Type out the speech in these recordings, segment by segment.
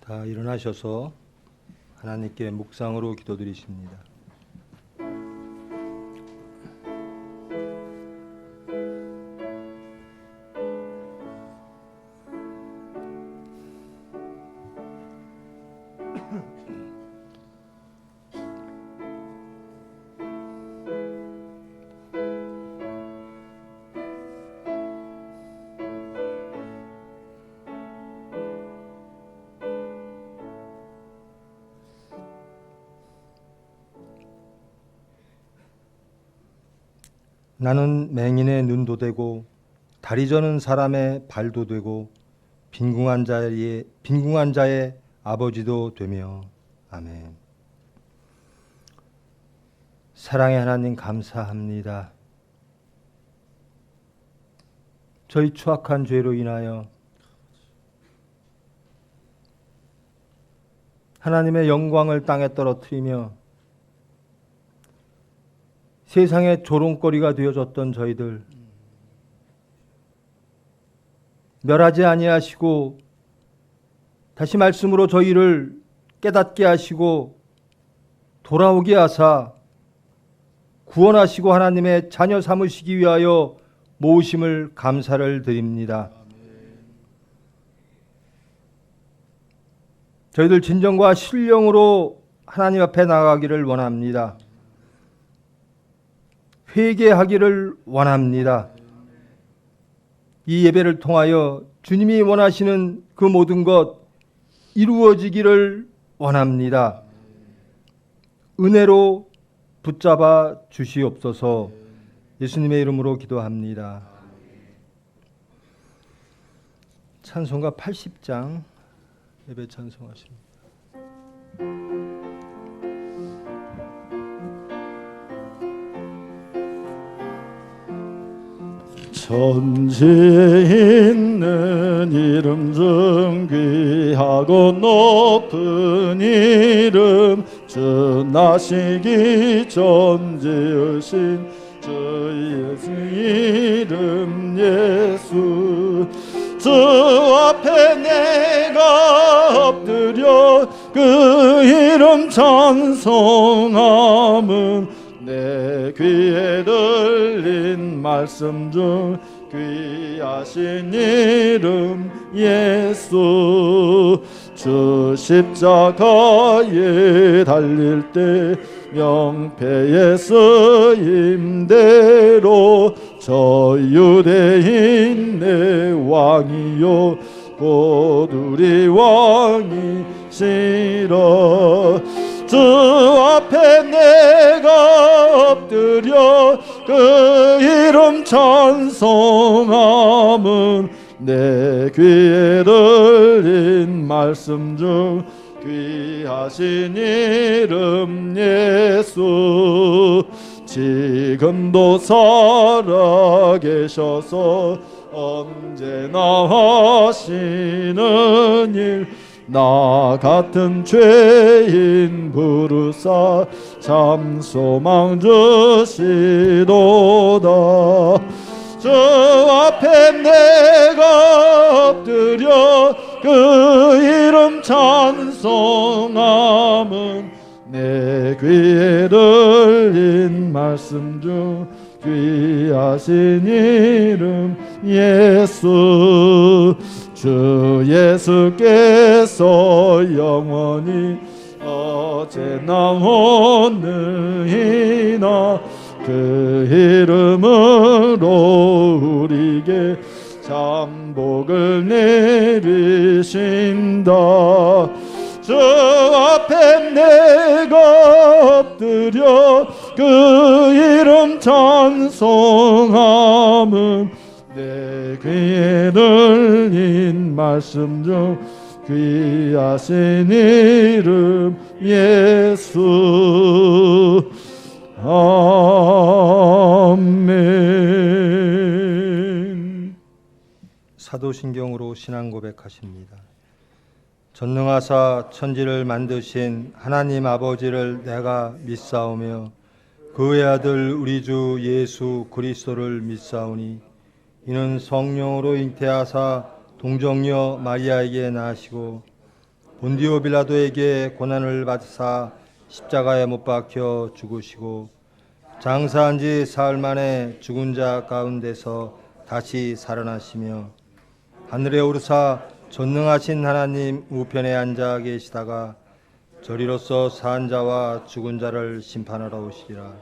다 일어나셔서 하나님께 묵상으로 기도드리십니다. 나는 맹인의 눈도 되고 다리 저는 사람의 발도 되고 빈궁한 자의 아버지도 되며. 아멘. 사랑의 하나님 감사합니다. 저희 추악한 죄로 인하여 하나님의 영광을 땅에 떨어뜨리며 세상의 조롱거리가 되어졌던 저희들 멸하지 아니하시고 다시 말씀으로 저희를 깨닫게 하시고 돌아오게 하사 구원하시고 하나님의 자녀 삼으시기 위하여 모으심을 감사를 드립니다. 저희들 진정과 신령으로 하나님 앞에 나가기를 원합니다. 회개하기를 원합니다. 이 예배를 통하여 주님이 원하시는 그 모든 것 이루어지기를 원합니다. 은혜로 붙잡아 주시옵소서. 예수님의 이름으로 기도합니다. 찬송가 80장 예배 찬송하십니다. 천지에 있는 이름 중 귀하고 높은 이름, 주 나시기 전 지으신 주 예수 이름 예수. 주 앞에 내가 엎드려 그 이름 찬송함은 내 귀에 들린 말씀 중 귀하신 이름 예수. 주 십자가에 달릴 때 명패의 쓰임대로 저 유대인의 왕이요 곧 우리 왕이시라. 주 앞에 내가 엎드려 그 이름 찬송함은 내 귀에 들린 말씀 중 귀하신 이름 예수. 지금도 살아계셔서 언제나 하시는 일, 나 같은 죄인 부르사 참 소망 주시도다. 주 앞에 내가 엎드려 그 이름 찬송함은 내 귀에 들린 말씀 중 귀하신 이름 예수. 주 예수께서 영원히 어제나 오늘이나 그 이름으로 우리에게 참 복을 내리신다. 주 앞에 내가 엎드려 그 이름 찬송함은 내 귀에 들린 말씀 중 귀하신 이름 예수. 아멘. 사도신경으로 신앙 고백하십니다. 전능하사 천지를 만드신 하나님 아버지를 내가 믿사오며 그 외아들 우리 주 예수 그리스도를 믿사오니 이는 성령으로 잉태하사 동정녀 마리아에게 나시고 본디오 빌라도에게 고난을 받으사 십자가에 못 박혀 죽으시고 장사한 지 사흘 만에 죽은 자 가운데서 다시 살아나시며 하늘에 오르사 전능하신 하나님 우편에 앉아 계시다가 저리로서 산 자와 죽은 자를 심판하러 오시리라.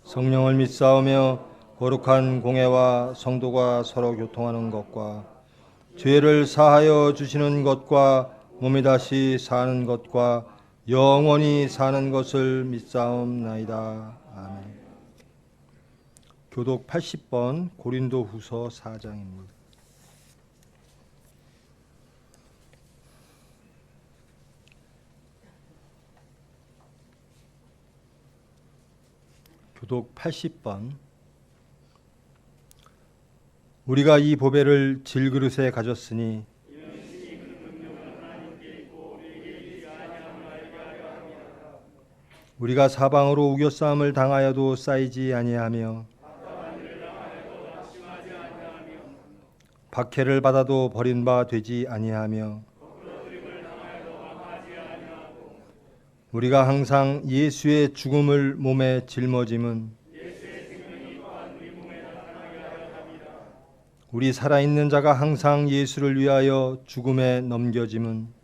성령을 믿사오며 거룩한 공회와 성도가 서로 교통하는 것과 죄를 사하여 주시는 것과 몸이 다시 사는 것과 영원히 사는 것을 믿사옵나이다. 아멘. 교독 80번 고린도후서 4장입니다. 교독 80번. 우리가 이 보배를 질그릇에 가졌으니 우리가 사방으로 우겨싸움을 당하여도 쌓이지 아니하며 박해를 받아도 버린 바 되지 아니하며 우리가 항상 예수의 죽음을 몸에 짊어짐은 우리 살아있는 자가 항상 예수를 위하여 죽음에 넘겨짐은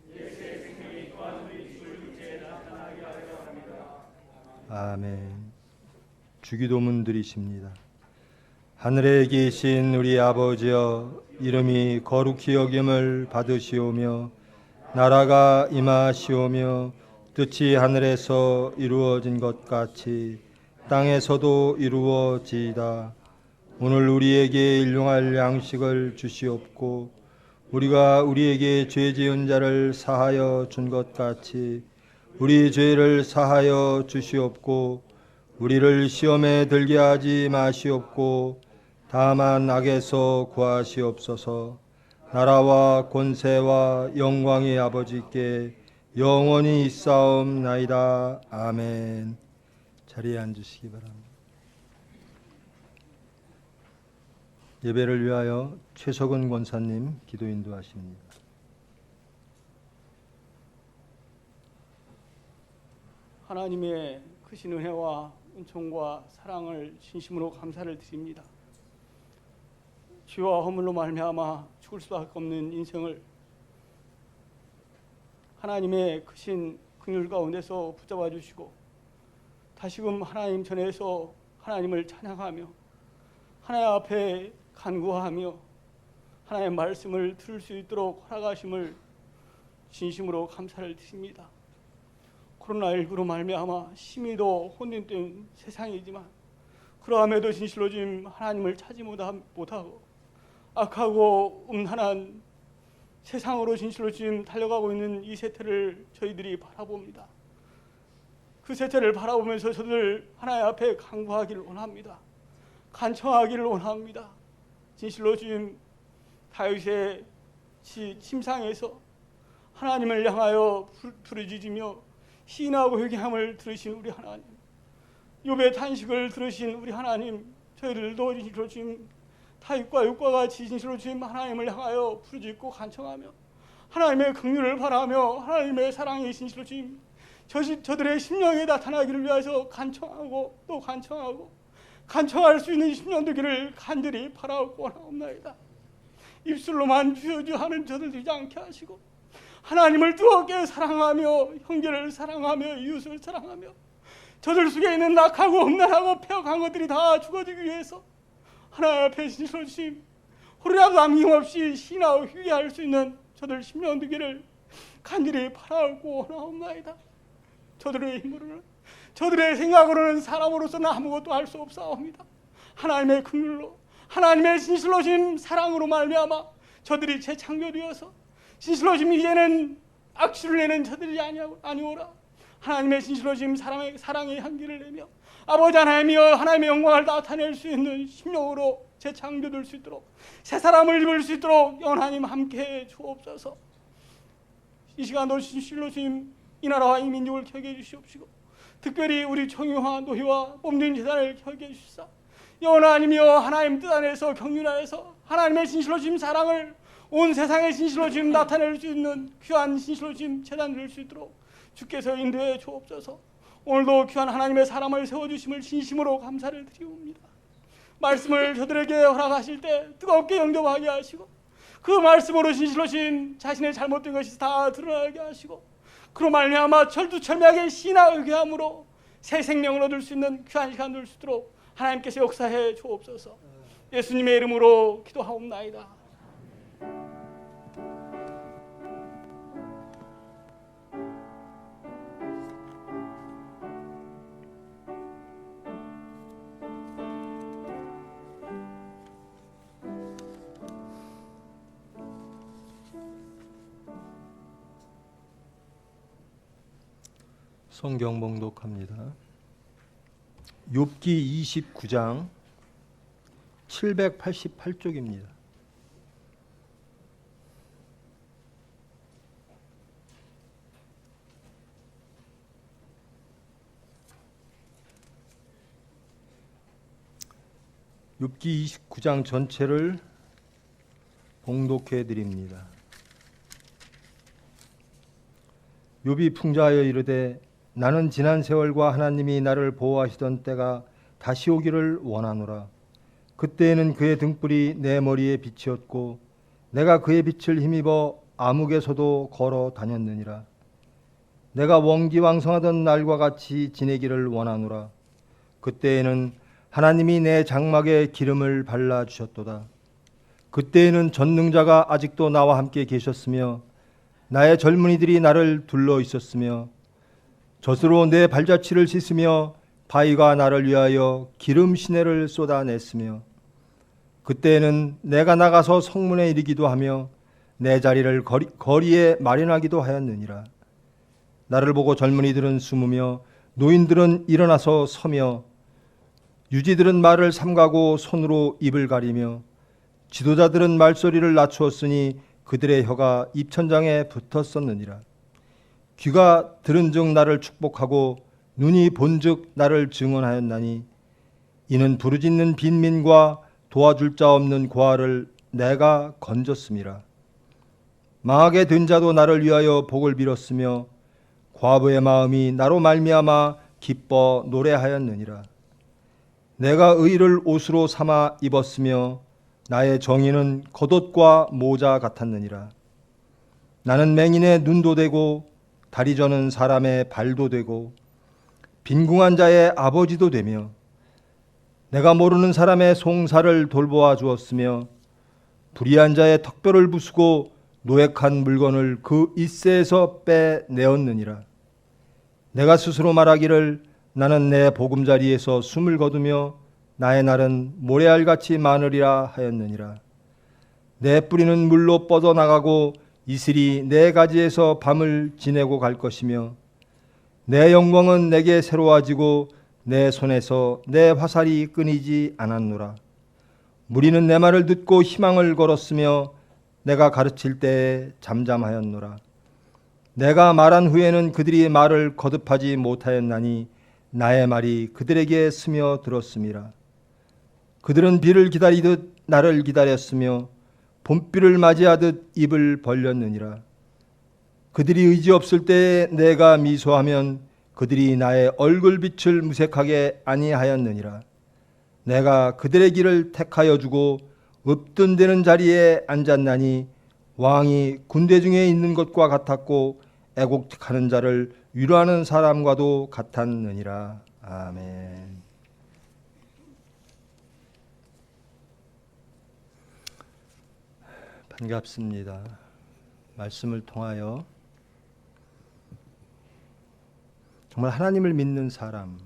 아멘. 주기도문 드리십니다. 하늘에 계신 우리 아버지여, 이름이 거룩히 여김을 받으시오며 나라가 임하시오며 뜻이 하늘에서 이루어진 것 같이 땅에서도 이루어지이다. 오늘 우리에게 일용할 양식을 주시옵고 우리가 우리에게 죄 지은 자를 사하여 준 것 같이 우리 죄를 사하여 주시옵고 우리를 시험에 들게 하지 마시옵고 다만 악에서 구하시옵소서. 나라와 권세와 영광이 아버지께 영원히 있사옵나이다. 아멘. 자리에 앉으시기 바랍니다. 예배를 위하여 최석은 권사님 기도 인도하십니다. 하나님의 크신 은혜와 은총과 사랑을 진심으로 감사를 드립니다. 죄와 허물로 말미암아 죽을 수밖에 없는 인생을 하나님의 크신 긍휼 가운데서 붙잡아 주시고 다시금 하나님 전에서 하나님을 찬양하며 하나님 앞에 간구하며 하나님의 말씀을 들을 수 있도록 허락하심을 진심으로 감사를 드립니다. 코로나19로 말미암아 심히도 혼돈된 세상이지만 그러함에도 진실로 지금 하나님을 찾지 못하고 악하고 음란한 세상으로 진실로 지금 달려가고 있는 이 세태를 저희들이 바라봅니다. 그 세태를 바라보면서 저들 하나님 앞에 간구하기를 원합니다. 간청하기를 원합니다. 진실로 지금 다윗의 침상에서 하나님을 향하여 부르짖으며 시인하고 회개함을 들으신 우리 하나님, 욥의 탄식을 들으신 우리 하나님, 저희들도 진실로 지금 다윗과 욥과 같이 진실로 지금 하나님을 향하여 부르짖고 간청하며 하나님의 긍휼을 바라며 하나님의 사랑이 진실로 지금 저들의 심령에 나타나기를 위해서 간청하고 또 간청하고 간청할 수 있는 심령 되기를 간절히 바라고 원하옵나이다. 입술로만 주여주 하는 저들 되지 않게 하시고 하나님을 뜨겁게 사랑하며 형제를 사랑하며 이웃을 사랑하며 저들 속에 있는 낙하고 음란하고 폐역한 것들이 다 죽어지기 위해서 하나님 앞에 진실로 주심 호루라도 남김없이 신하고 회개할 수 있는 저들 심령 되기를 간절히 바라고 원하옵나이다. 저들의 힘으로는 저들의 생각으로는 사람으로서는 아무것도 할 수 없사옵니다. 하나님의 긍휼로 하나님의 진실로 심 사랑으로 말미암아 저들이 재창조되어서 진실로 지금 이제는 악취를 내는 저들이 아니오라. 하나님의 진실로 지금 사랑의 향기를 내며 아버지 하나님이여 하나님의 영광을 나타낼 수 있는 심령으로 재창조될 수 있도록 새 사람을 입을 수 있도록 하나님 함께해 주옵소서. 이 시간도 진실로 지금 이 나라와 이 민족을 켜게 해주시옵시고 특별히 우리 청유와 노희와 몸된 재단을 켜게 해주시사 하나님이여 하나님 뜻 안에서 경륜 안에서 하나님의 진실로 지금 사랑을 온 세상에 진실로 주님 나타낼 수 있는 귀한 진실로 주님 재단 될 수 있도록 주께서 인도해 주옵소서. 오늘도 귀한 하나님의 사람을 세워주심을 진심으로 감사를 드리옵니다. 말씀을 저들에게 허락하실 때 뜨겁게 영접하게 하시고 그 말씀으로 진실로 주님 자신의 잘못된 것이 다 드러나게 하시고 그로 말미암아 철두철미하게 신앙의 함으로 새 생명을 얻을 수 있는 귀한 시간 될 수 있도록 하나님께서 역사해 주옵소서. 예수님의 이름으로 기도하옵나이다. 성경 봉독합니다. 욥기 29장 788쪽입니다. 욥기 29장 전체를 봉독해 드립니다. 욥이 풍자하여 이르되 나는 지난 세월과 하나님이 나를 보호하시던 때가 다시 오기를 원하노라. 그때에는 그의 등불이 내 머리에 빛이었고 내가 그의 빛을 힘입어 암흑에서도 걸어 다녔느니라. 내가 원기왕성하던 날과 같이 지내기를 원하노라. 그때에는 하나님이 내 장막에 기름을 발라주셨도다. 그때에는 전능자가 아직도 나와 함께 계셨으며 나의 젊은이들이 나를 둘러 있었으며 젖으로 내 발자취를 씻으며 바위가 나를 위하여 기름 시내를 쏟아냈으며 그때에는 내가 나가서 성문에 이르기도 하며 내 자리를 거리에 마련하기도 하였느니라. 나를 보고 젊은이들은 숨으며 노인들은 일어나서 서며 유지들은 말을 삼가고 손으로 입을 가리며 지도자들은 말소리를 낮추었으니 그들의 혀가 입천장에 붙었었느니라. 귀가 들은즉 나를 축복하고 눈이 본즉 나를 증언하였나니 이는 부르짖는 빈민과 도와줄 자 없는 고아를 내가 건졌음이라. 망하게 된 자도 나를 위하여 복을 빌었으며 과부의 마음이 나로 말미암아 기뻐 노래하였느니라. 내가 의를 옷으로 삼아 입었으며 나의 정의는 겉옷과 모자 같았느니라. 나는 맹인의 눈도 되고 다리 저는 사람의 발도 되고 빈궁한 자의 아버지도 되며 내가 모르는 사람의 송사를 돌보아 주었으며 불의한 자의 턱뼈를 부수고 노획한 물건을 그 잇새에서 빼내었느니라. 내가 스스로 말하기를 나는 내 보금자리에서 숨을 거두며 나의 날은 모래알같이 많으리라 하였느니라. 내 뿌리는 물로 뻗어나가고 이슬이 내 가지에서 밤을 지내고 갈 것이며 내 영광은 내게 새로워지고 내 손에서 내 화살이 끊이지 않았노라. 무리는 내 말을 듣고 희망을 걸었으며 내가 가르칠 때에 잠잠하였노라. 내가 말한 후에는 그들이 말을 거듭하지 못하였나니 나의 말이 그들에게 스며들었음이라. 그들은 비를 기다리듯 나를 기다렸으며 봄비를 맞이하듯 입을 벌렸느니라. 그들이 의지 없을 때에 내가 미소하면 그들이 나의 얼굴빛을 무색하게 아니하였느니라. 내가 그들의 길을 택하여 주고 없던 데는 자리에 앉았나니 왕이 군대 중에 있는 것과 같았고 애곡하는 자를 위로하는 사람과도 같았느니라. 아멘. 반갑습니다. 말씀을 통하여 정말 하나님을 믿는 사람의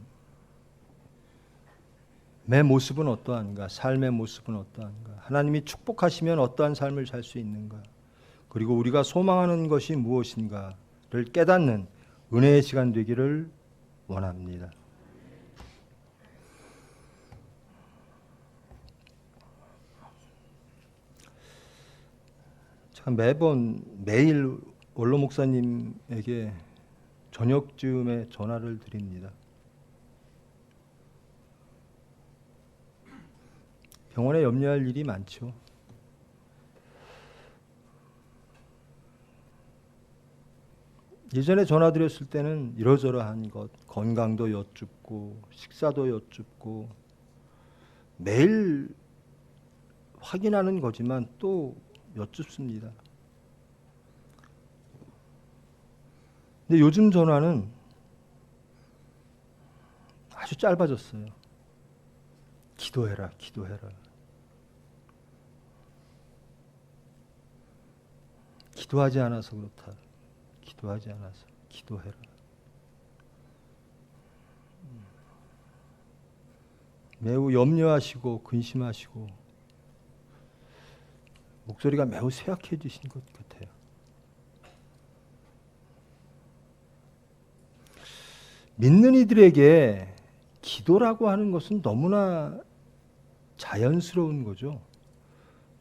모습은 어떠한가? 삶의 모습은 어떠한가? 하나님이 축복하시면 어떠한 삶을 살 수 있는가? 그리고 우리가 소망하는 것이 무엇인가를 깨닫는 은혜의 시간 되기를 원합니다. 참 매일 원로 목사님에게 저녁쯤에 전화를 드립니다. 병원에 염려할 일이 많죠. 예전에 전화드렸을 때는 이러저러한 것, 건강도 여쭙고 식사도 여쭙고 매일 확인하는 거지만 또 여쭙습니다. 근데 요즘 전화는 아주 짧아졌어요. 기도해라, 기도해라. 기도하지 않아서 그렇다. 기도하지 않아서 기도해라. 매우 염려하시고 근심하시고 목소리가 매우 쇠약해지신 것 같아요. 믿는 이들에게 기도라고 하는 것은 너무나 자연스러운 거죠.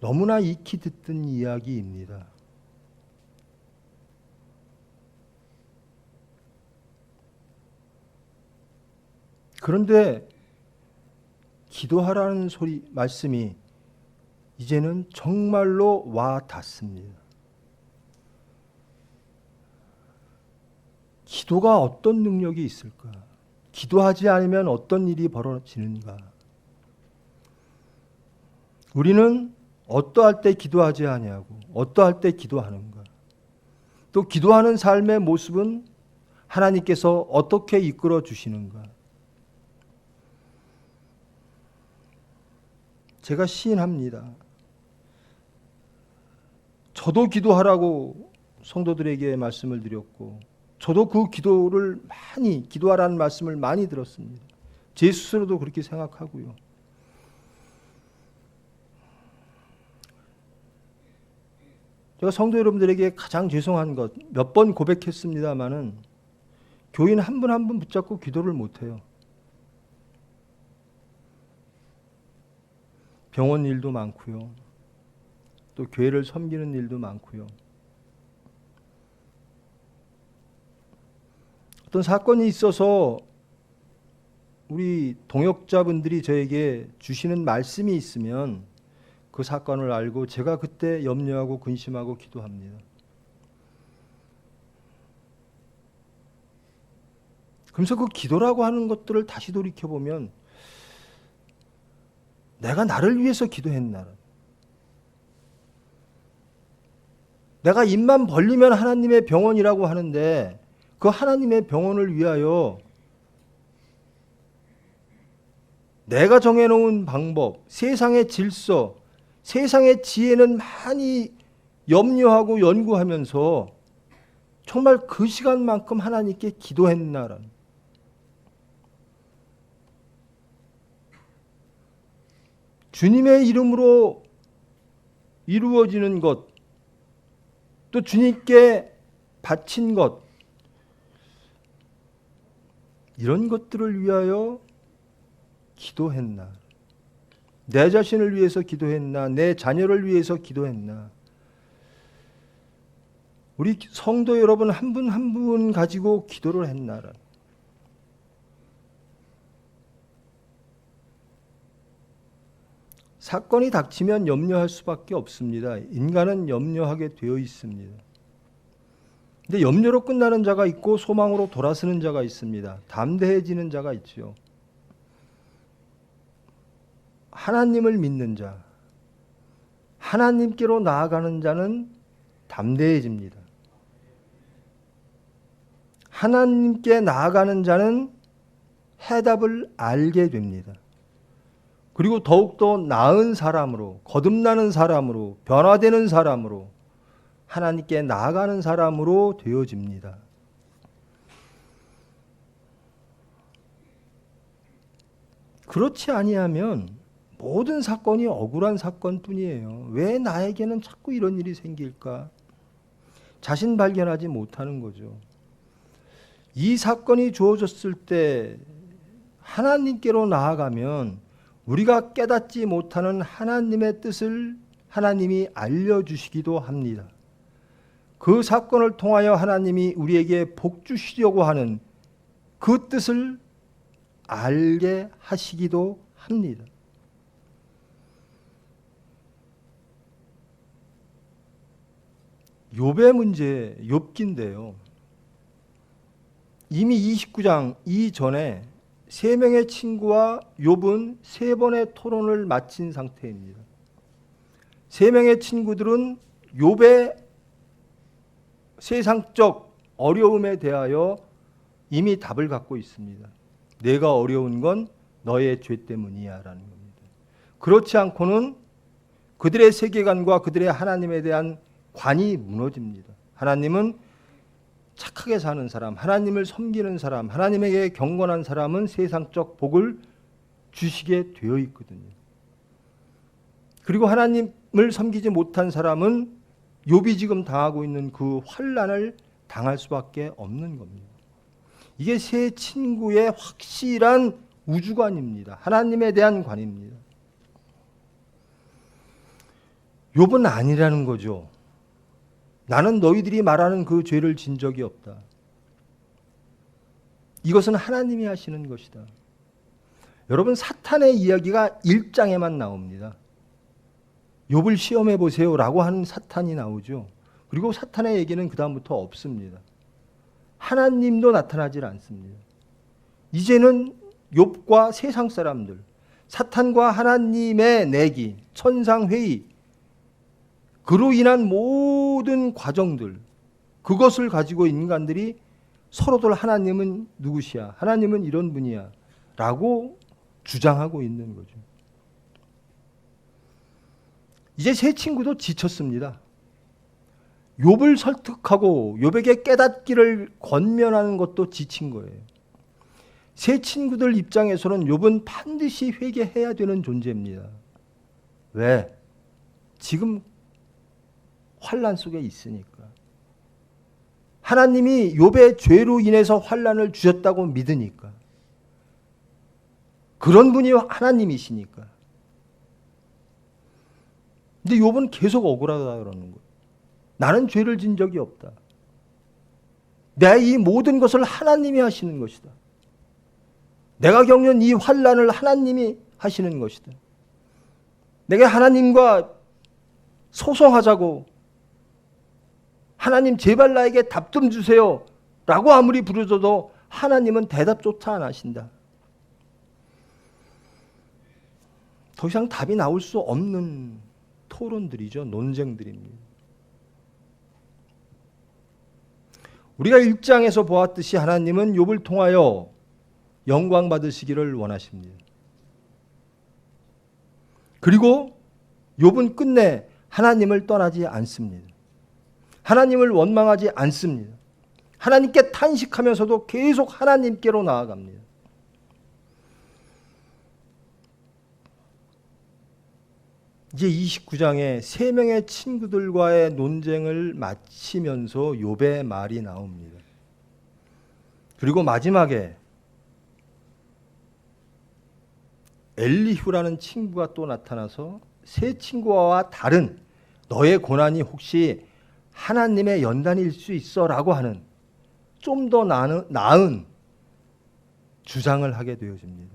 너무나 익히 듣던 이야기입니다. 그런데 기도하라는 말씀이 이제는 정말로 와 닿습니다. 기도가 어떤 능력이 있을까? 기도하지 않으면 어떤 일이 벌어지는가? 우리는 어떠할 때 기도하지 아니하고 어떠할 때 기도하는가? 또 기도하는 삶의 모습은 하나님께서 어떻게 이끌어 주시는가? 제가 시인합니다. 저도 기도하라고 성도들에게 말씀을 드렸고 저도 그 기도를 많이 기도하라는 말씀을 많이 들었습니다. 제 스스로도 그렇게 생각하고요. 제가 성도 여러분들에게 가장 죄송한 것 몇 번 고백했습니다마는 교인 한 분 한 분 붙잡고 기도를 못해요. 병원 일도 많고요. 또 교회를 섬기는 일도 많고요. 어떤 사건이 있어서 우리 동역자분들이 저에게 주시는 말씀이 있으면 그 사건을 알고 제가 그때 염려하고 근심하고 기도합니다. 그러면서 그 기도라고 하는 것들을 다시 돌이켜보면 내가 나를 위해서 기도했나? 내가 입만 벌리면 하나님의 병원이라고 하는데 그 하나님의 병원을 위하여 내가 정해놓은 방법, 세상의 질서, 세상의 지혜는 많이 염려하고 연구하면서 정말 그 시간만큼 하나님께 기도했나라는 주님의 이름으로 이루어지는 것, 또 주님께 바친 것, 이런 것들을 위하여 기도했나? 내 자신을 위해서 기도했나? 내 자녀를 위해서 기도했나? 우리 성도 여러분 한 분 한 분 가지고 기도를 했나라? 사건이 닥치면 염려할 수밖에 없습니다. 인간은 염려하게 되어 있습니다. 근데 염려로 끝나는 자가 있고 소망으로 돌아서는 자가 있습니다. 담대해지는 자가 있지요. 하나님을 믿는 자, 하나님께로 나아가는 자는 담대해집니다. 하나님께 나아가는 자는 해답을 알게 됩니다. 그리고 더욱더 나은 사람으로, 거듭나는 사람으로, 변화되는 사람으로, 하나님께 나아가는 사람으로 되어집니다. 그렇지 아니하면 모든 사건이 억울한 사건뿐이에요. 왜 나에게는 자꾸 이런 일이 생길까? 자신 발견하지 못하는 거죠. 이 사건이 주어졌을 때 하나님께로 나아가면 우리가 깨닫지 못하는 하나님의 뜻을 하나님이 알려주시기도 합니다. 그 사건을 통하여 하나님이 우리에게 복 주시려고 하는 그 뜻을 알게 하시기도 합니다. 욥의 문제, 욥기인데요. 이미 29장 이전에 세 명의 친구와 욥은 세 번의 토론을 마친 상태입니다. 세 명의 친구들은 욥의 세상적 어려움에 대하여 이미 답을 갖고 있습니다. 내가 어려운 건 너의 죄 때문이야 라는 겁니다. 그렇지 않고는 그들의 세계관과 그들의 하나님에 대한 관이 무너집니다. 하나님은 착하게 사는 사람, 하나님을 섬기는 사람, 하나님에게 경건한 사람은 세상적 복을 주시게 되어 있거든요. 그리고 하나님을 섬기지 못한 사람은 욥이 지금 당하고 있는 그 환난을 당할 수밖에 없는 겁니다. 이게 세 친구의 확실한 우주관입니다. 하나님에 대한 관입니다. 욥은 아니라는 거죠. 나는 너희들이 말하는 그 죄를 진 적이 없다. 이것은 하나님이 하시는 것이다. 여러분, 사탄의 이야기가 1장에만 나옵니다. 욥을 시험해 보세요라고 하는 사탄이 나오죠. 그리고 사탄의 얘기는 그 다음부터 없습니다. 하나님도 나타나질 않습니다. 이제는 욥과 세상 사람들, 사탄과 하나님의 내기, 천상회의, 그로 인한 모든 과정들, 그것을 가지고 인간들이 서로들 하나님은 누구시야? 하나님은 이런 분이야 라고 주장하고 있는 거죠. 이제 세 친구도 지쳤습니다. 욥을 설득하고 욥에게 깨닫기를 권면하는 것도 지친 거예요. 세 친구들 입장에서는 욥은 반드시 회개해야 되는 존재입니다. 왜? 지금 환난 속에 있으니까. 하나님이 욥의 죄로 인해서 환난을 주셨다고 믿으니까. 그런 분이 하나님이시니까. 근데 욥은 계속 억울하다 그러는 거예요. 나는 죄를 진 적이 없다. 내 이 모든 것을 하나님이 하시는 것이다. 내가 겪는 이 환난을 하나님이 하시는 것이다. 내가 하나님과 소송하자고, 하나님 제발 나에게 답 좀 주세요 라고 아무리 부르짖어도 하나님은 대답조차 안 하신다. 더 이상 답이 나올 수 없는 토론들이죠. 논쟁들입니다. 우리가 1장에서 보았듯이 하나님은 욥을 통하여 영광 받으시기를 원하십니다. 그리고 욥은 끝내 하나님을 떠나지 않습니다. 하나님을 원망하지 않습니다. 하나님께 탄식하면서도 계속 하나님께로 나아갑니다. 이제 29장에 세 명의 친구들과의 논쟁을 마치면서 욥의 말이 나옵니다. 그리고 마지막에 엘리후라는 친구가 또 나타나서 세 친구와 다른 너의 고난이 혹시 하나님의 연단일 수 있어 라고 하는 좀 더 나은 주장을 하게 되어집니다.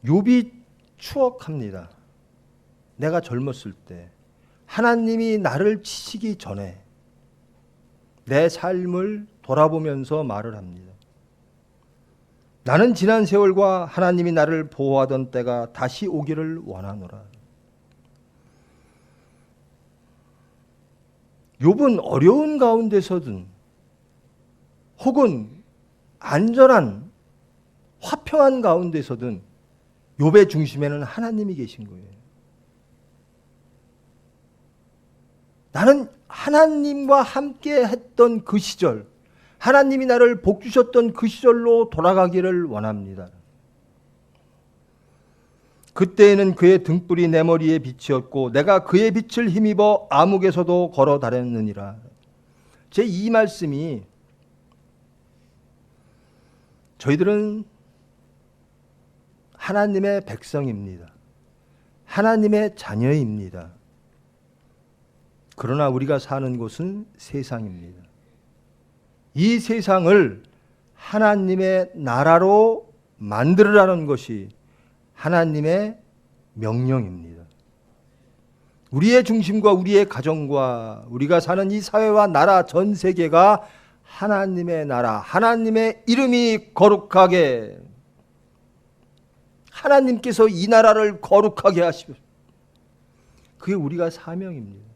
욥이 추억합니다. 내가 젊었을 때 하나님이 나를 치시기 전에 내 삶을 돌아보면서 말을 합니다. 나는 지난 세월과 하나님이 나를 보호하던 때가 다시 오기를 원하노라. 욥은 어려운 가운데서든 혹은 안전한 화평한 가운데서든 욥의 중심에는 하나님이 계신 거예요. 나는 하나님과 함께 했던 그 시절, 하나님이 나를 복 주셨던 그 시절로 돌아가기를 원합니다. 그때에는 그의 등불이 내 머리에 빛이었고 내가 그의 빛을 힘입어 암흑에서도 걸어 다녔느니라. 제 이 말씀이 저희들은 하나님의 백성입니다. 하나님의 자녀입니다. 그러나 우리가 사는 곳은 세상입니다. 이 세상을 하나님의 나라로 만들으라는 것이 하나님의 명령입니다. 우리의 중심과 우리의 가정과 우리가 사는 이 사회와 나라 전 세계가 하나님의 나라, 하나님의 이름이 거룩하게, 하나님께서 이 나라를 거룩하게 하시고, 그게 우리가 사명입니다.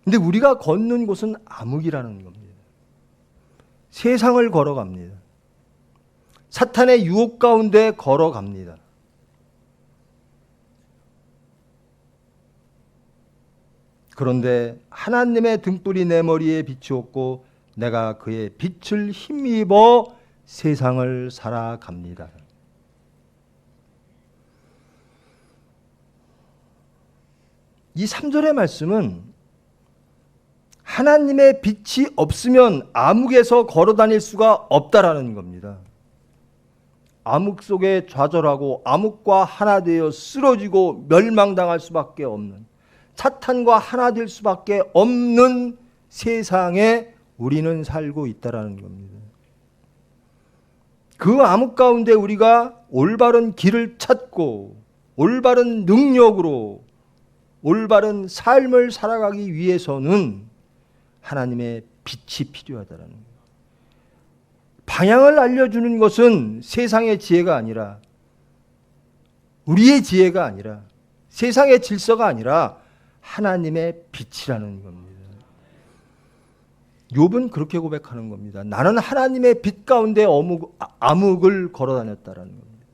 근데 우리가 걷는 곳은 암흑이라는 겁니다. 세상을 걸어갑니다. 사탄의 유혹 가운데 걸어갑니다. 그런데 하나님의 등불이 내 머리에 비추었고 내가 그의 빛을 힘입어 세상을 살아갑니다. 이 3절의 말씀은 하나님의 빛이 없으면 암흑에서 걸어 다닐 수가 없다라는 겁니다. 암흑 속에 좌절하고 암흑과 하나 되어 쓰러지고 멸망당할 수밖에 없는, 사탄과 하나 될 수밖에 없는 세상에 우리는 살고 있다라는 겁니다. 그 암흑 가운데 우리가 올바른 길을 찾고 올바른 능력으로 올바른 삶을 살아가기 위해서는 하나님의 빛이 필요하다라는 거예요. 방향을 알려주는 것은 세상의 지혜가 아니라, 우리의 지혜가 아니라, 세상의 질서가 아니라 하나님의 빛이라는 겁니다. 욥은 그렇게 고백하는 겁니다. 나는 하나님의 빛 가운데 암흑을 걸어 다녔다라는 겁니다.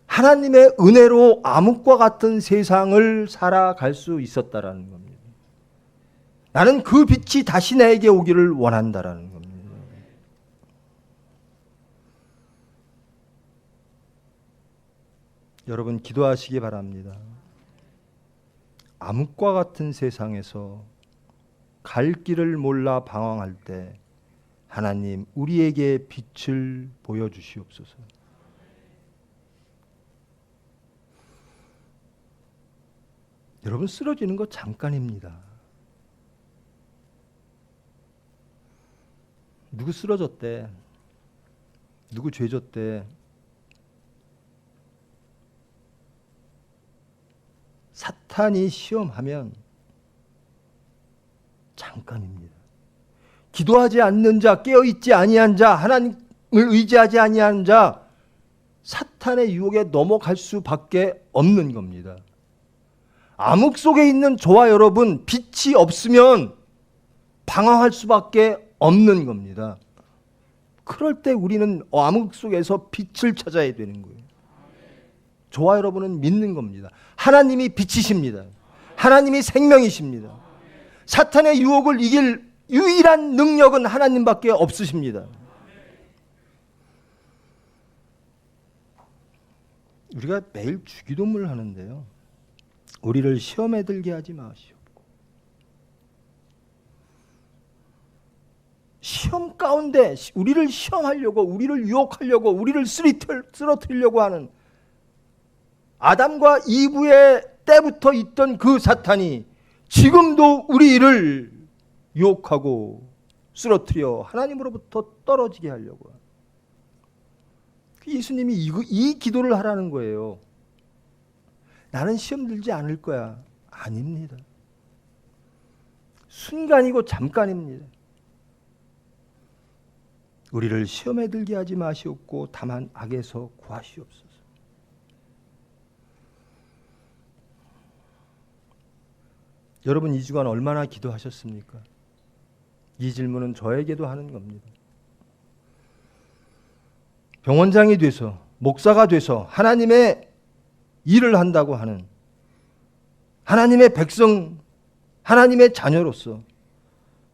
하나님의 은혜로 암흑과 같은 세상을 살아갈 수 있었다라는 겁니다. 나는 그 빛이 다시 나에게 오기를 원한다라는 겁니다. 여러분 기도하시기 바랍니다. 암흑과 같은 세상에서 갈 길을 몰라 방황할 때 하나님 우리에게 빛을 보여주시옵소서. 여러분 쓰러지는 거 잠깐입니다. 누구 쓰러졌대? 누구 죄졌대? 사탄이 시험하면 잠깐입니다. 기도하지 않는 자, 깨어있지 아니한 자, 하나님을 의지하지 아니한 자, 사탄의 유혹에 넘어갈 수밖에 없는 겁니다. 암흑 속에 있는 저와 여러분, 빛이 없으면 방황할 수밖에 없는 겁니다. 그럴 때 우리는 암흑 속에서 빛을 찾아야 되는 거예요. 저와 여러분은 믿는 겁니다. 하나님이 빛이십니다. 하나님이 생명이십니다. 사탄의 유혹을 이길 유일한 능력은 하나님밖에 없으십니다. 우리가 매일 주기도문을 하는데요, 우리를 시험에 들게 하지 마시옵고, 시험 가운데 우리를 시험하려고, 우리를 유혹하려고, 우리를 쓰러뜨리려고 하는 아담과 이브의 때부터 있던 그 사탄이 지금도 우리를 유혹하고 쓰러뜨려 하나님으로부터 떨어지게 하려고. 예수님이 이 기도를 하라는 거예요. 나는 시험 들지 않을 거야. 아닙니다. 순간이고 잠깐입니다. 우리를 시험에 들게 하지 마시옵고 다만 악에서 구하시옵소서. 여러분 이 주간 얼마나 기도하셨습니까? 이 질문은 저에게도 하는 겁니다. 병원장이 돼서, 목사가 돼서 하나님의 일을 한다고 하는 하나님의 백성, 하나님의 자녀로서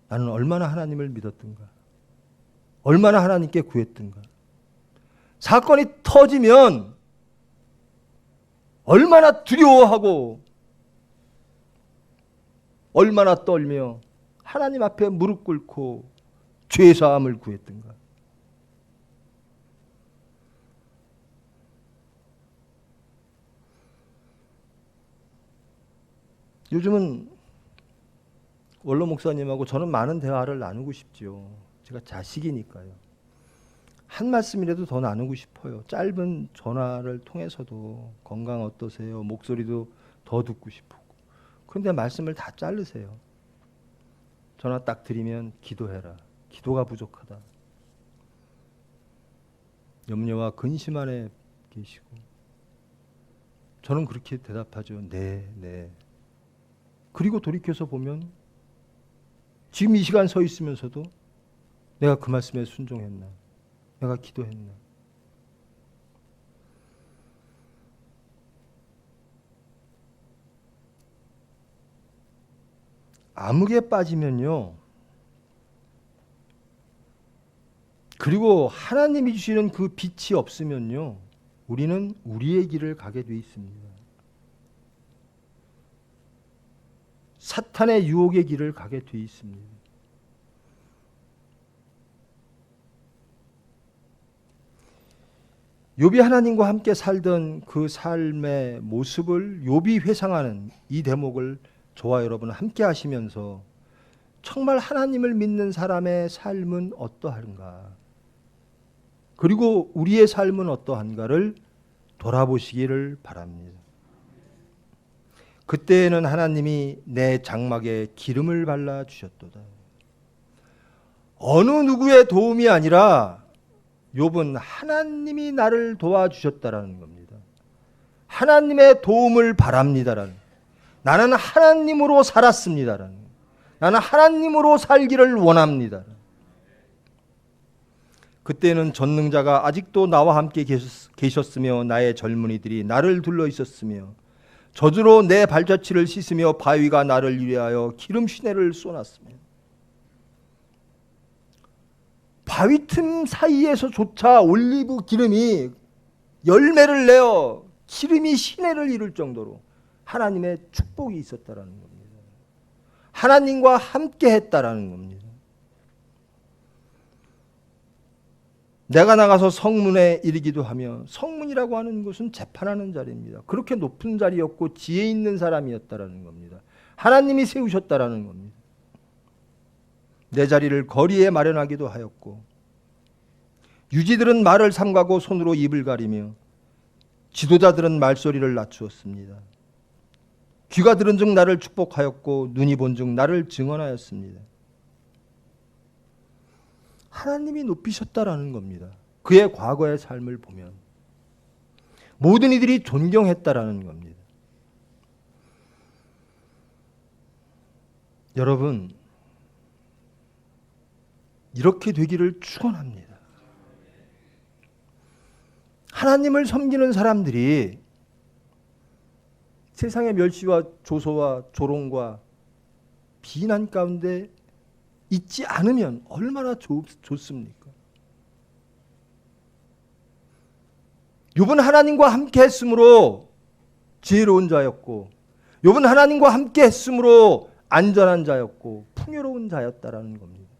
나는 얼마나 하나님을 믿었던가, 얼마나 하나님께 구했던가. 사건이 터지면 얼마나 두려워하고 얼마나 떨며 하나님 앞에 무릎 꿇고 죄사함을 구했던가. 요즘은 원로 목사님하고 저는 많은 대화를 나누고 싶지요. 제가 자식이니까요. 한 말씀이라도 더 나누고 싶어요. 짧은 전화를 통해서도 건강 어떠세요? 목소리도 더 듣고 싶고. 그런데 말씀을 다 자르세요. 전화 딱 드리면 기도해라. 기도가 부족하다. 염려와 근심 안에 계시고. 저는 그렇게 대답하죠. 네, 네. 그리고 돌이켜서 보면 지금 이 시간 서 있으면서도 내가 그 말씀에 순종했나? 내가 기도했나? 암흑에 빠지면요. 그리고 하나님이 주시는 그 빛이 없으면요. 우리는 우리의 길을 가게 돼 있습니다. 사탄의 유혹의 길을 가게 돼 있습니다. 욥이 하나님과 함께 살던 그 삶의 모습을 욥이 회상하는 이 대목을 저와 여러분 함께 하시면서 정말 하나님을 믿는 사람의 삶은 어떠한가, 그리고 우리의 삶은 어떠한가를 돌아보시기를 바랍니다. 그때에는 하나님이 내 장막에 기름을 발라 주셨도다. 어느 누구의 도움이 아니라 욥은 하나님이 나를 도와주셨다라는 겁니다. 하나님의 도움을 바랍니다라는, 나는 하나님으로 살았습니다라는, 나는 하나님으로 살기를 원합니다. 그때는 전능자가 아직도 나와 함께 계셨으며 나의 젊은이들이 나를 둘러 있었으며 저주로 내 발자취를 씻으며 바위가 나를 위하여 기름 시내를 쏘놨으며, 바위 틈 사이에서조차 올리브 기름이 열매를 내어 기름이 시내를 이룰 정도로 하나님의 축복이 있었다라는 겁니다. 하나님과 함께 했다라는 겁니다. 내가 나가서 성문에 이르기도 하며, 성문이라고 하는 것은 재판하는 자리입니다. 그렇게 높은 자리였고 지혜 있는 사람이었다라는 겁니다. 하나님이 세우셨다라는 겁니다. 내 자리를 거리에 마련하기도 하였고, 유지들은 말을 삼가고 손으로 입을 가리며 지도자들은 말소리를 낮추었습니다. 귀가 들은 즉 나를 축복하였고 눈이 본 즉 나를 증언하였습니다. 하나님이 높이셨다라는 겁니다. 그의 과거의 삶을 보면 모든 이들이 존경했다라는 겁니다. 여러분, 이렇게 되기를 축원합니다. 하나님을 섬기는 사람들이 세상의 멸시와 조소와 조롱과 비난 가운데 있지 않으면 얼마나 좋습니까? 욥은 하나님과 함께 했으므로 지혜로운 자였고, 욥은 하나님과 함께 했으므로 안전한 자였고 풍요로운 자였다라는 겁니다.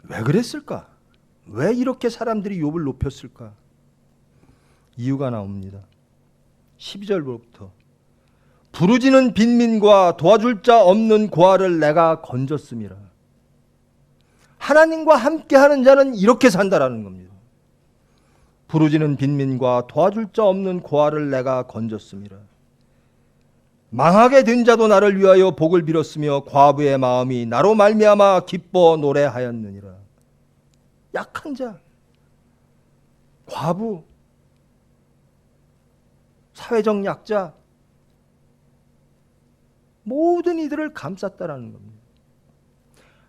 왜 그랬을까? 왜 이렇게 사람들이 욥을 높였을까? 이유가 나옵니다. 12절부터 부르짖는 빈민과 도와줄 자 없는 고아를 내가 건졌음이라. 하나님과 함께하는 자는 이렇게 산다라는 겁니다. 부르짖는 빈민과 도와줄 자 없는 고아를 내가 건졌음이라. 망하게 된 자도 나를 위하여 복을 빌었으며 과부의 마음이 나로 말미암아 기뻐 노래하였느니라. 약한 자, 과부, 사회적 약자, 모든 이들을 감쌌다라는 겁니다.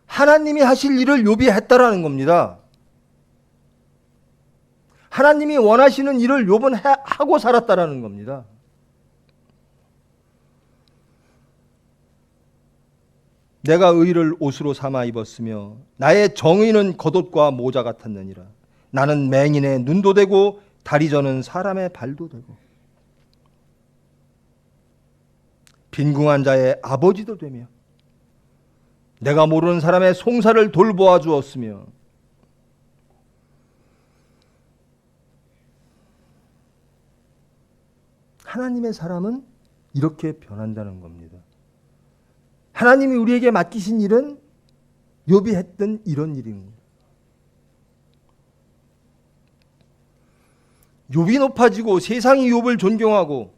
하나님이 하실 일을 욥이 했다라는 겁니다. 하나님이 원하시는 일을 욥은 하고 살았다라는 겁니다. 내가 의를 옷으로 삼아 입었으며 나의 정의는 겉옷과 모자 같았느니라. 나는 맹인의 눈도 되고 다리 저는 사람의 발도 되고 빈궁한 자의 아버지도 되며 내가 모르는 사람의 송사를 돌보아 주었으며 하나님의 사람은 이렇게 변한다는 겁니다. 하나님이 우리에게 맡기신 일은 욥이 했던 이런 일입니다. 욥이 높아지고 세상이 욥을 존경하고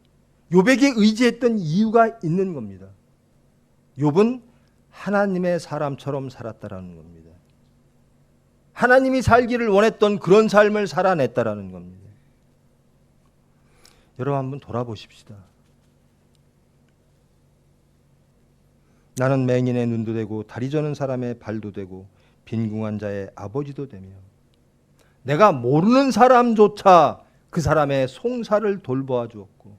욥에게 의지했던 이유가 있는 겁니다. 욥은 하나님의 사람처럼 살았다라는 겁니다. 하나님이 살기를 원했던 그런 삶을 살아냈다라는 겁니다. 여러분 한번 돌아보십시다. 나는 맹인의 눈도 되고 다리 저는 사람의 발도 되고 빈궁한 자의 아버지도 되며 내가 모르는 사람조차 그 사람의 송사를 돌보아 주었고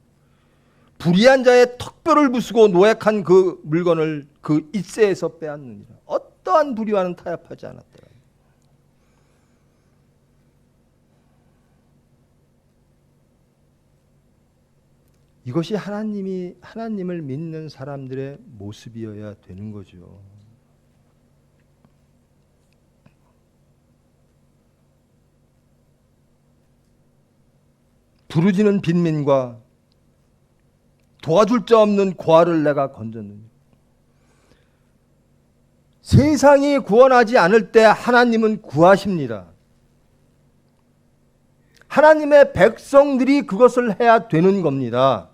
불의한 자의 턱뼈를 부수고 노획한 그 물건을 그 잇새에서 빼앗느니라. 어떠한 불의와는 타협하지 않았더라. 이것이 하나님을 믿는 사람들의 모습이어야 되는 거죠. 부르짖는 빈민과 도와줄 자 없는 고아를 내가 건졌느니 세상이 구원하지 않을 때 하나님은 구하십니다. 하나님의 백성들이 그것을 해야 되는 겁니다.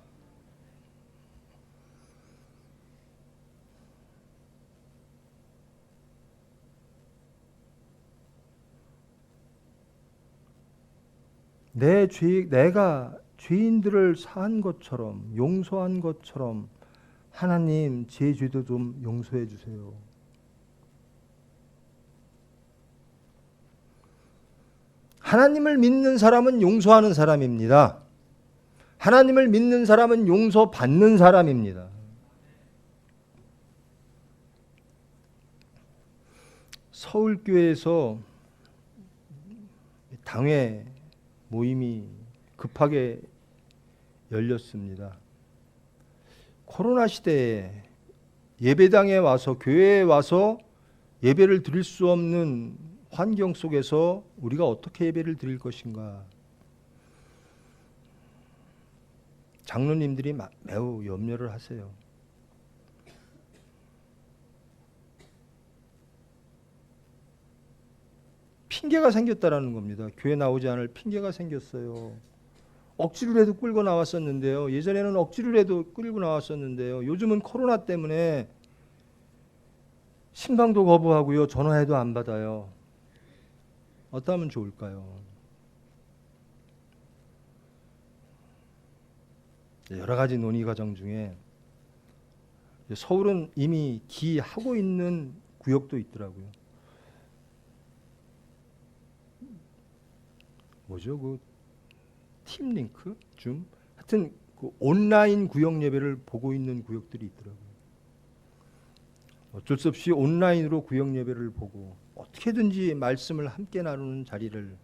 내가 죄인들을 사한 것처럼 용서한 것처럼 하나님 제 죄도 좀 용서해 주세요. 하나님을 믿는 사람은 용서하는 사람입니다. 하나님을 믿는 사람은 용서받는 사람입니다. 서울교회에서 당회 모임이 급하게 열렸습니다. 코로나 시대에 예배당에 와서 교회에 와서 예배를 드릴 수 없는 환경 속에서 우리가 어떻게 예배를 드릴 것인가. 장로님들이 매우 염려를 하세요. 핑계가 생겼다라는 겁니다. 교회 나오지 않을 핑계가 생겼어요. 억지로 해도 끌고 나왔었는데요. 예전에는 억지로 해도 끌고 나왔었는데요. 요즘은 코로나 때문에 신방도 거부하고요. 전화해도 안 받아요. 어떠하면 좋을까요? 여러 가지 논의 과정 중에 서울은 이미 기하고 있는 구역도 있더라고요. 뭐죠? 그 팀링크, 줌, 하여튼 그 온라인 구역 예배를 보고 있는 구역들이 있더라고요. 어쩔 수 없이 온라인으로 구역 예배를 보고 어떻게든지 말씀을 함께 나누는 자리를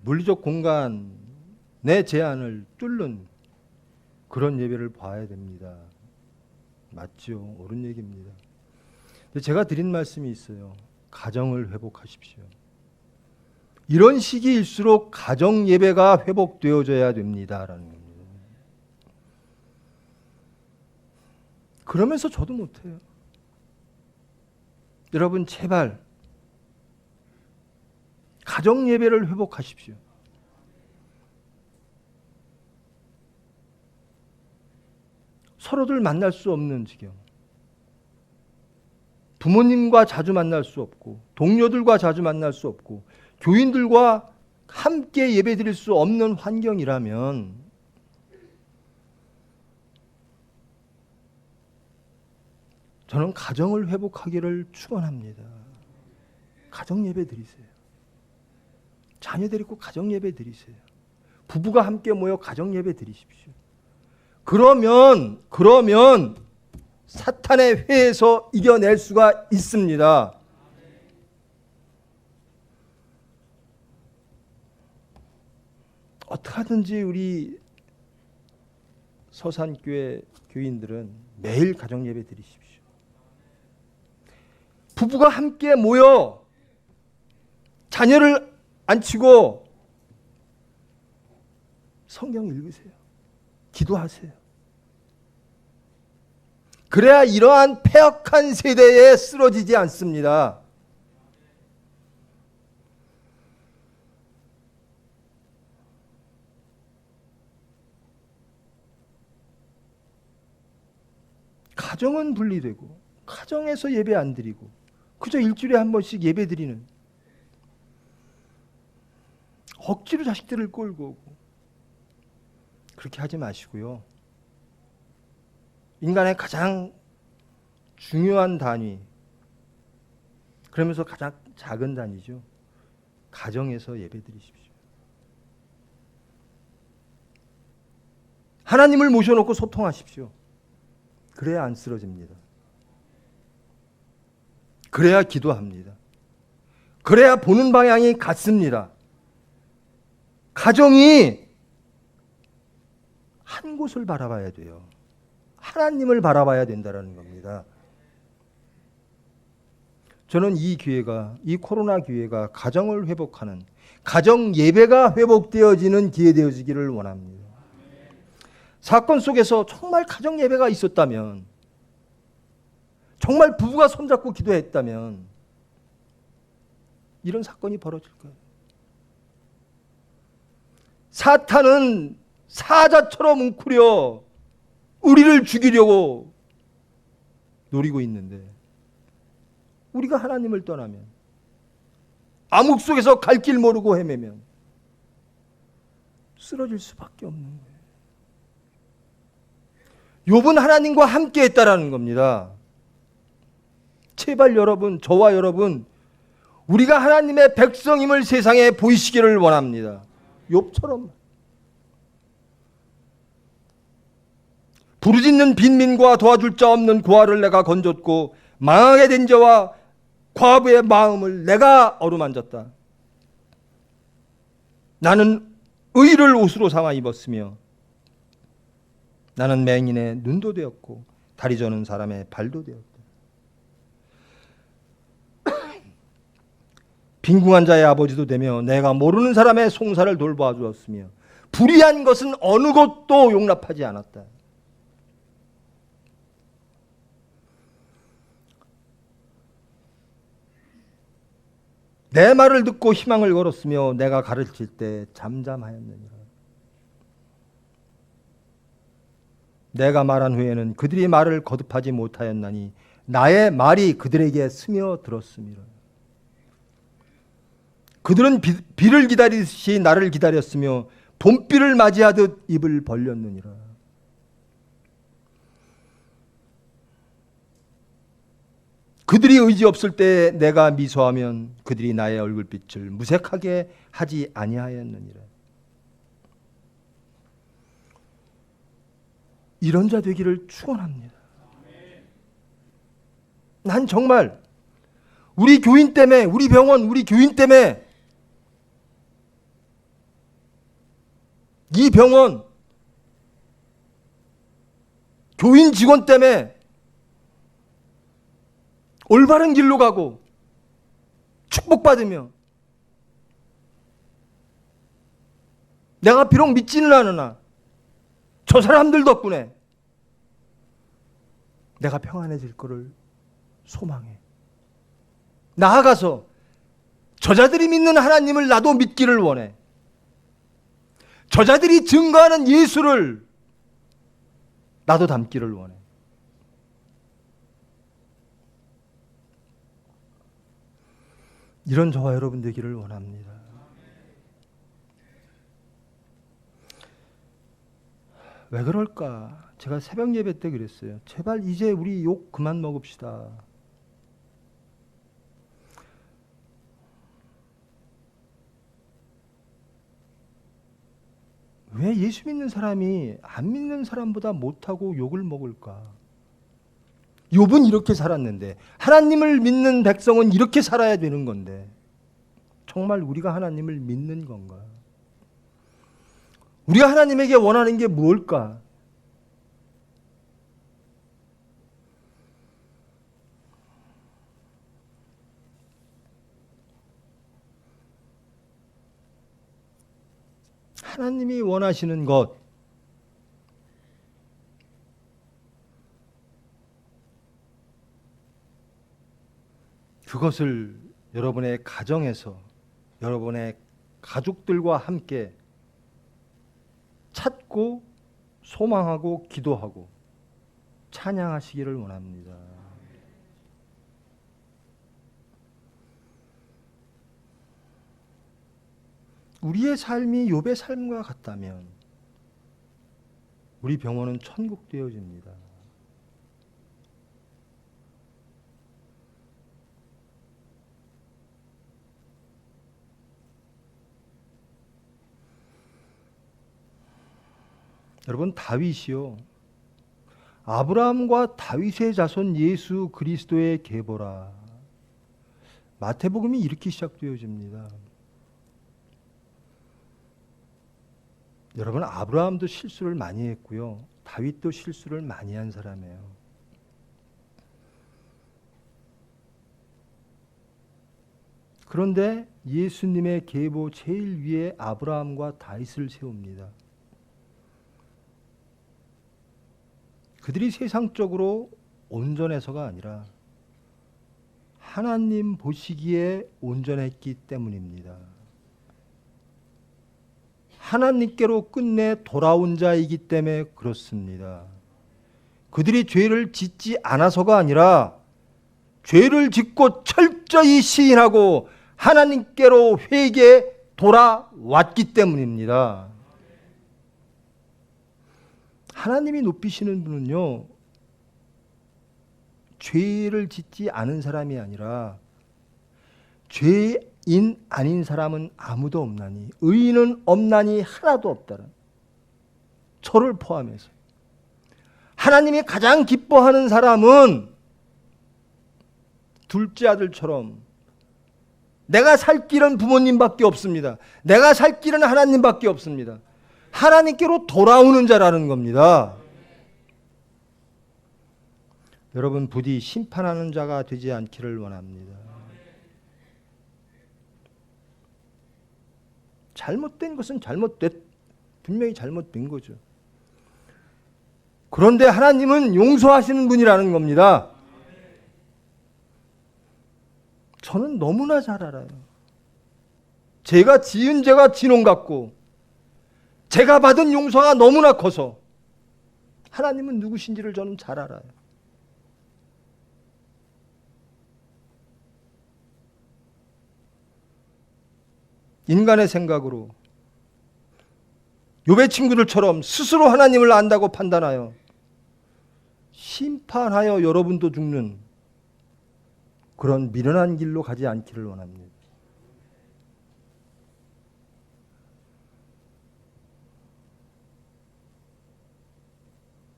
물리적 공간의 제한을 뚫는 그런 예배를 봐야 됩니다. 맞죠? 옳은 얘기입니다. 근데 제가 드린 말씀이 있어요. 가정을 회복하십시오. 이런 시기일수록 가정 예배가 회복되어져야 됩니다라는 겁니다. 그러면서 저도 못해요. 여러분 제발 가정 예배를 회복하십시오. 서로들 만날 수 없는 지경. 부모님과 자주 만날 수 없고 동료들과 자주 만날 수 없고 교인들과 함께 예배드릴 수 없는 환경이라면 저는 가정을 회복하기를 축원합니다. 가정 예배 드리세요. 자녀 데리고 가정 예배 드리세요. 부부가 함께 모여 가정 예배 드리십시오. 그러면 사탄의 회에서 이겨낼 수가 있습니다. 어떻게 하든지 우리 서산교회 교인들은 매일 가정 예배 드리십시오. 부부가 함께 모여 자녀를 앉히고 성경 읽으세요. 기도하세요. 그래야 이러한 패역한 세대에 쓰러지지 않습니다. 가정은 분리되고 가정에서 예배 안 드리고 그저 일주일에 한 번씩 예배 드리는, 억지로 자식들을 끌고 오고, 그렇게 하지 마시고요. 인간의 가장 중요한 단위, 그러면서 가장 작은 단위죠. 가정에서 예배 드리십시오. 하나님을 모셔놓고 소통하십시오. 그래야 안 쓰러집니다. 그래야 기도합니다. 그래야 보는 방향이 같습니다. 가정이 한 곳을 바라봐야 돼요. 하나님을 바라봐야 된다는 겁니다. 저는 이 기회가, 이 코로나 기회가 가정을 회복하는, 가정 예배가 회복되어지는 기회 되어지기를 원합니다. 사건 속에서 정말 가정 예배가 있었다면, 정말 부부가 손잡고 기도했다면 이런 사건이 벌어질 거예요. 사탄은 사자처럼 웅크려 우리를 죽이려고 노리고 있는데, 우리가 하나님을 떠나면, 암흑 속에서 갈 길 모르고 헤매면 쓰러질 수밖에 없는 거예요. 욥은 하나님과 함께 했다라는 겁니다. 제발 여러분, 저와 여러분, 우리가 하나님의 백성임을 세상에 보이시기를 원합니다. 욥처럼 부르짖는 빈민과 도와줄 자 없는 고아를 내가 건졌고 망하게 된 자와 과부의 마음을 내가 어루만졌다. 나는 의를 옷으로 삼아 입었으며 나는 맹인의 눈도 되었고 다리 저는 사람의 발도 되었다. 빈궁한 자의 아버지도 되며 내가 모르는 사람의 송사를 돌봐 주었으며 불의한 것은 어느 것도 용납하지 않았다. 내 말을 듣고 희망을 걸었으며 내가 가르칠 때 잠잠하였느니라. 내가 말한 후에는 그들이 말을 거듭하지 못하였나니 나의 말이 그들에게 스며들었음이라. 그들은 비를 기다리듯이 나를 기다렸으며 봄비를 맞이하듯 입을 벌렸느니라. 그들이 의지 없을 때 내가 미소하면 그들이 나의 얼굴빛을 무색하게 하지 아니하였느니라. 이런 자 되기를 축원합니다. 난 정말 우리 교인 때문에, 우리 병원, 우리 교인 때문에, 이 병원 교인 직원 때문에 올바른 길로 가고 축복받으며, 내가 비록 믿지는 않으나 저 사람들 덕분에 내가 평안해질 거를 소망해. 나아가서 저자들이 믿는 하나님을 나도 믿기를 원해. 저자들이 증거하는 예수를 나도 닮기를 원해. 이런 저와 여러분 되기를 원합니다. 왜 그럴까? 제가 새벽 예배 때 그랬어요. 제발 이제 우리 욕 그만 먹읍시다. 왜 예수 믿는 사람이 안 믿는 사람보다 못하고 욕을 먹을까? 욥은 이렇게 살았는데, 하나님을 믿는 백성은 이렇게 살아야 되는 건데, 정말 우리가 하나님을 믿는 건가? 우리가 하나님에게 원하는 게 뭘까? 하나님이 원하시는 것, 그것을 여러분의 가정에서 여러분의 가족들과 함께 찾고 소망하고 기도하고 찬양하시기를 원합니다. 우리의 삶이 욥의 삶과 같다면 우리 병원은 천국 되어집니다. 여러분, 다윗이요, 아브라함과 다윗의 자손 예수 그리스도의 계보라. 마태복음이 이렇게 시작되어집니다. 여러분, 아브라함도 실수를 많이 했고요, 다윗도 실수를 많이 한 사람이에요. 그런데 예수님의 계보 제일 위에 아브라함과 다윗을 세웁니다. 그들이 세상적으로 온전해서가 아니라 하나님 보시기에 온전했기 때문입니다. 하나님께로 끝내 돌아온 자이기 때문에 그렇습니다. 그들이 죄를 짓지 않아서가 아니라 죄를 짓고 철저히 시인하고 하나님께로 회개해 돌아왔기 때문입니다. 하나님이 높이시는 분은요, 죄를 짓지 않은 사람이 아니라 죄인 아닌 사람은 아무도 없나니 의인은 없나니 하나도 없다는, 저를 포함해서 하나님이 가장 기뻐하는 사람은 둘째 아들처럼 내가 살 길은 부모님밖에 없습니다. 내가 살 길은 하나님밖에 없습니다. 하나님께로 돌아오는 자라는 겁니다. 여러분, 부디 심판하는 자가 되지 않기를 원합니다. 잘못된 것은 분명히 잘못된 거죠. 그런데 하나님은 용서하시는 분이라는 겁니다. 저는 너무나 잘 알아요. 제가 지은 죄가 진홍 같고 제가 받은 용서가 너무나 커서 하나님은 누구신지를 저는 잘 알아요. 인간의 생각으로 욥의 친구들처럼 스스로 하나님을 안다고 판단하여 심판하여 여러분도 죽는 그런 미련한 길로 가지 않기를 원합니다.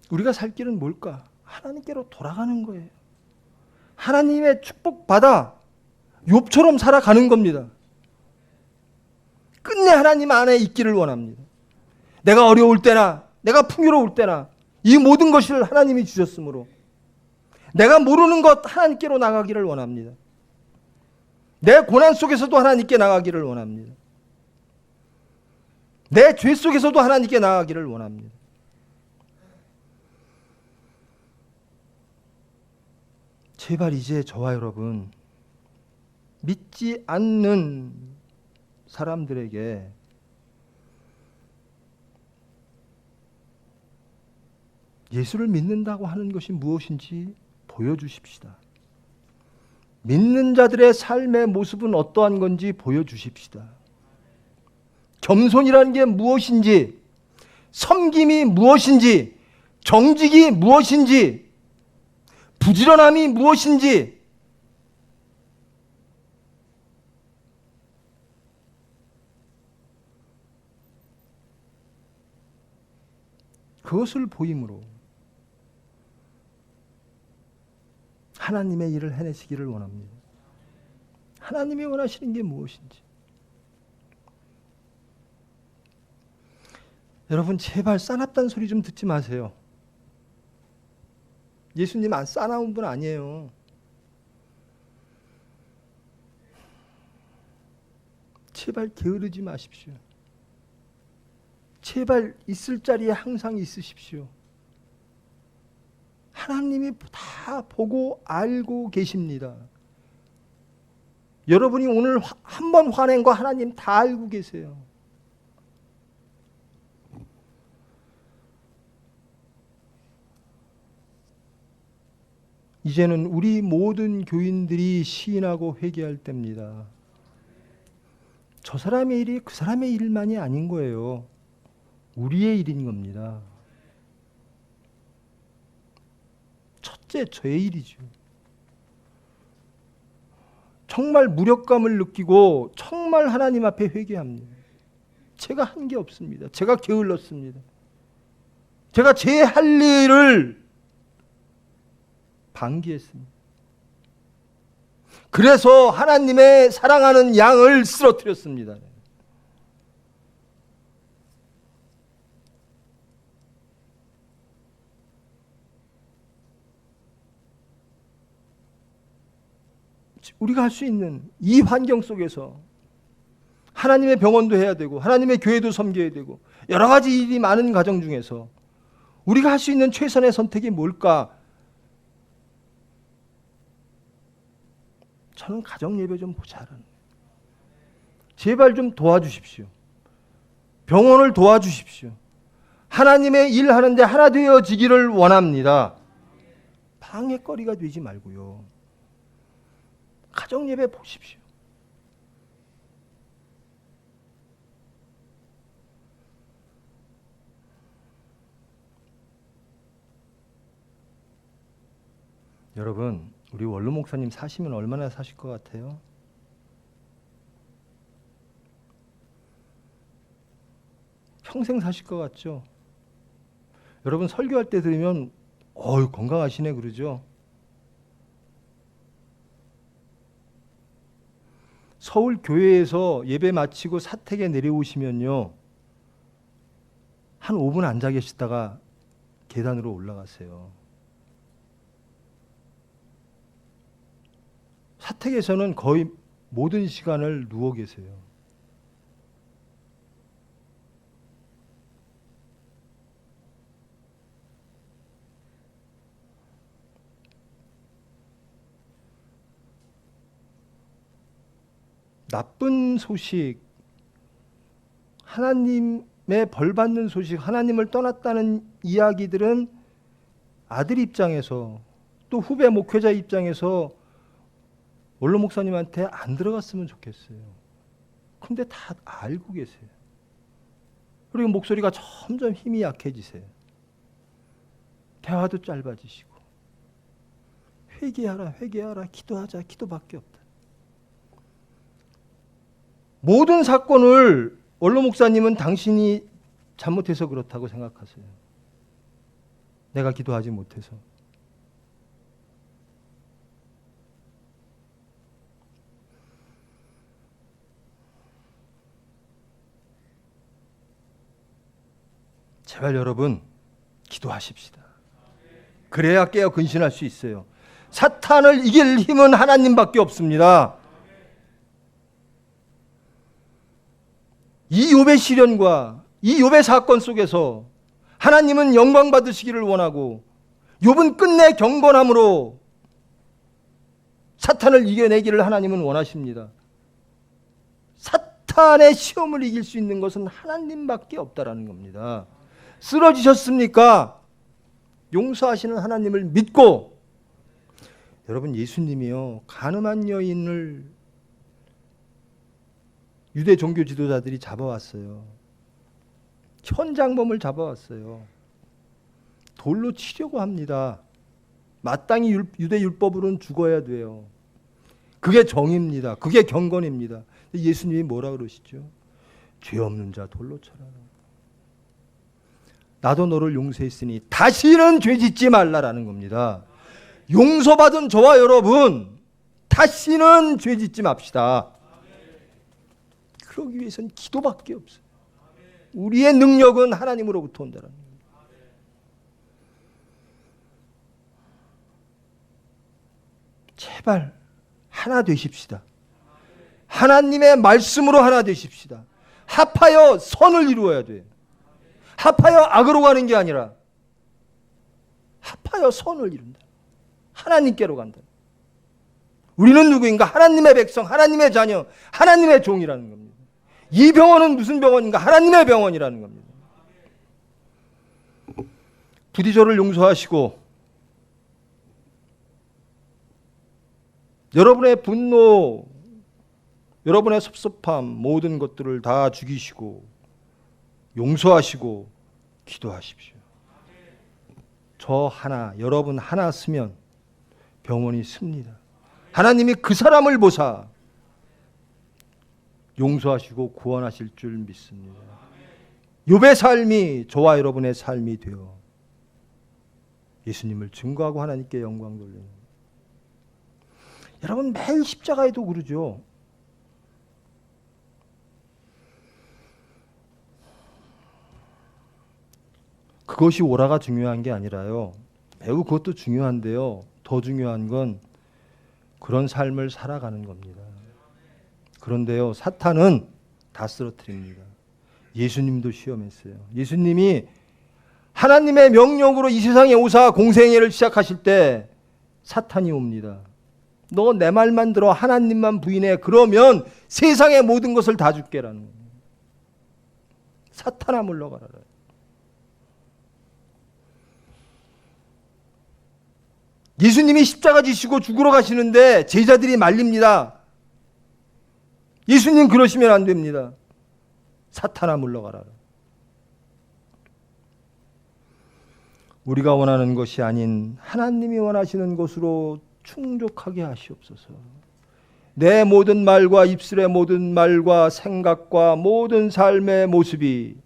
우리가 살 길은 뭘까? 하나님께로 돌아가는 거예요. 하나님의 축복받아 욥처럼 살아가는 겁니다. 끝내 하나님 안에 있기를 원합니다. 내가 어려울 때나 내가 풍요로울 때나 이 모든 것을 하나님이 주셨으므로 내가 모르는 것 하나님께로 나가기를 원합니다. 내 고난 속에서도 하나님께 나가기를 원합니다. 내 죄 속에서도 하나님께 나가기를 원합니다. 제발 이제 저와 여러분, 믿지 않는 사람들에게 예수를 믿는다고 하는 것이 무엇인지 보여주십시다. 믿는 자들의 삶의 모습은 어떠한 건지 보여주십시다. 겸손이라는 게 무엇인지, 섬김이 무엇인지, 정직이 무엇인지, 부지런함이 무엇인지, 그것을 보임으로 하나님의 일을 해내시기를 원합니다. 하나님이 원하시는 게 무엇인지. 여러분, 제발 싸납다는 소리 좀 듣지 마세요. 예수님 안 싸나운 분 아니에요. 제발 게으르지 마십시오. 제발 있을 자리에 항상 있으십시오. 하나님이 다 보고 알고 계십니다. 여러분이 오늘 한 번 화낸 거 하나님 다 알고 계세요. 이제는 우리 모든 교인들이 시인하고 회개할 때입니다. 저 사람의 일이 그 사람의 일만이 아닌 거예요. 우리의 일인 겁니다. 첫째, 저의 일이죠. 정말 무력감을 느끼고 정말 하나님 앞에 회개합니다. 제가 한 게 없습니다. 제가 게을렀습니다. 제가 제 할 일을 방기했습니다. 그래서 하나님의 사랑하는 양을 쓰러뜨렸습니다. 우리가 할 수 있는 이 환경 속에서 하나님의 병원도 해야 되고 하나님의 교회도 섬겨야 되고 여러 가지 일이 많은 가정 중에서 우리가 할 수 있는 최선의 선택이 뭘까? 저는 가정 예배 좀 보자라는 거예요. 제발 좀 도와주십시오. 병원을 도와주십시오. 하나님의 일 하는데 하나 되어지기를 원합니다. 방해거리가 되지 말고요. 가정 예배 보십시오. 여러분, 우리 원로 목사님 사시면 얼마나 사실 것 같아요? 평생 사실 것 같죠? 여러분 설교할 때 들으면 건강하시네 그러죠? 서울 교회에서 예배 마치고 사택에 내려오시면요, 한 5분 앉아 계시다가 계단으로 올라가세요. 사택에서는 거의 모든 시간을 누워 계세요. 나쁜 소식, 하나님의 벌 받는 소식, 하나님을 떠났다는 이야기들은 아들 입장에서 또 후배 목회자 입장에서 원로 목사님한테 안 들어갔으면 좋겠어요. 근데 다 알고 계세요. 그리고 목소리가 점점 힘이 약해지세요. 대화도 짧아지시고 회개하라, 회개하라, 기도하자, 기도밖에 없다. 모든 사건을 원로 목사님은 당신이 잘못해서 그렇다고 생각하세요. 내가 기도하지 못해서. 제발 여러분 기도하십시다. 그래야 깨어 근신할 수 있어요. 사탄을 이길 힘은 하나님밖에 없습니다. 이 욥의 시련과 이 욥의 사건 속에서 하나님은 영광 받으시기를 원하고 욥은 끝내 경건함으로 사탄을 이겨내기를 하나님은 원하십니다. 사탄의 시험을 이길 수 있는 것은 하나님밖에 없다라는 겁니다. 쓰러지셨습니까? 용서하시는 하나님을 믿고, 여러분 예수님이요 간음한 여인을 유대 종교 지도자들이 잡아왔어요. 현장범을 잡아왔어요. 돌로 치려고 합니다. 마땅히 유대 율법으로는 죽어야 돼요. 그게 정입니다. 그게 경건입니다. 예수님이 뭐라 그러시죠? 죄 없는 자 돌로 쳐라. 나도 너를 용서했으니 다시는 죄 짓지 말라라는 겁니다. 용서받은 저와 여러분, 다시는 죄 짓지 맙시다. 그러기 위해서는 기도밖에 없어요. 우리의 능력은 하나님으로부터 온다는 겁니다. 제발 하나 되십시다. 하나님의 말씀으로 하나 되십시다. 합하여 선을 이루어야 돼요. 합하여 악으로 가는 게 아니라 합하여 선을 이룬다. 하나님께로 간다. 우리는 누구인가? 하나님의 백성, 하나님의 자녀, 하나님의 종이라는 겁니다. 이 병원은 무슨 병원인가? 하나님의 병원이라는 겁니다. 부디 저를 용서하시고 여러분의 분노, 여러분의 섭섭함, 모든 것들을 다 죽이시고 용서하시고 기도하십시오. 저 하나, 여러분 하나 쓰면 병원이 씁니다. 하나님이 그 사람을 보사 용서하시고 구원하실 줄 믿습니다. 욥의 삶이 저와 여러분의 삶이 되어 예수님을 증거하고 하나님께 영광 돌리는, 여러분 매일 십자가에도 그러죠. 그것이 오라가 중요한 게 아니라요, 매우 그것도 중요한데요, 더 중요한 건 그런 삶을 살아가는 겁니다. 그런데요, 사탄은 다 쓰러뜨립니다. 예수님도 시험했어요. 예수님이 하나님의 명령으로 이 세상에 오사 공생애를 시작하실 때 사탄이 옵니다. 너 내 말만 들어, 하나님만 부인해, 그러면 세상의 모든 것을 다 줄게라는 거예요. 사탄아 물러가라. 예수님이 십자가 지시고 죽으러 가시는데 제자들이 말립니다. 예수님 그러시면 안 됩니다. 사탄아 물러가라. 우리가 원하는 것이 아닌 하나님이 원하시는 것으로 충족하게 하시옵소서. 내 모든 말과 입술의 모든 말과 생각과 모든 삶의 모습이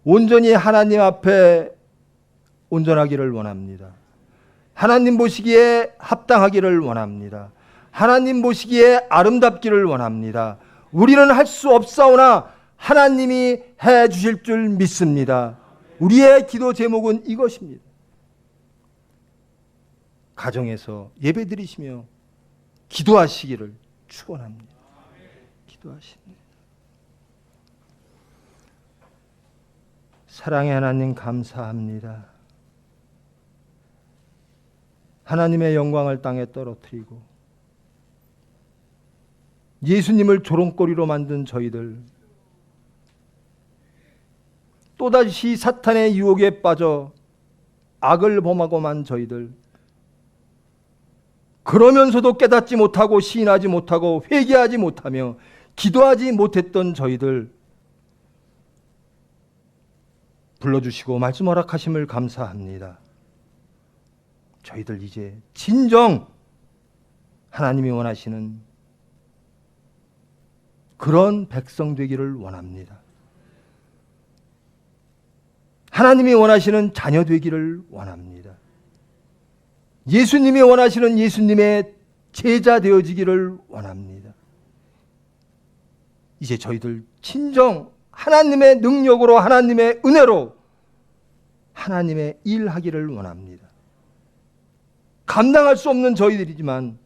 온전히 하나님 앞에 온전하기를 원합니다. 하나님 보시기에 합당하기를 원합니다. 하나님 보시기에 아름답기를 원합니다. 우리는 할 수 없사오나 하나님이 해 주실 줄 믿습니다. 우리의 기도 제목은 이것입니다. 가정에서 예배드리시며 기도하시기를 축원합니다. 기도하십니다. 사랑의 하나님 감사합니다. 하나님의 영광을 땅에 떨어뜨리고 예수님을 조롱거리로 만든 저희들, 또다시 사탄의 유혹에 빠져 악을 범하고만 저희들, 그러면서도 깨닫지 못하고 시인하지 못하고 회개하지 못하며 기도하지 못했던 저희들 불러주시고 말씀 허락하심을 감사합니다. 저희들 이제 진정 하나님이 원하시는 그런 백성 되기를 원합니다. 하나님이 원하시는 자녀 되기를 원합니다. 예수님이 원하시는 예수님의 제자 되어지기를 원합니다. 이제 저희들 진정 하나님의 능력으로, 하나님의 은혜로 하나님의 일하기를 원합니다. 감당할 수 없는 저희들이지만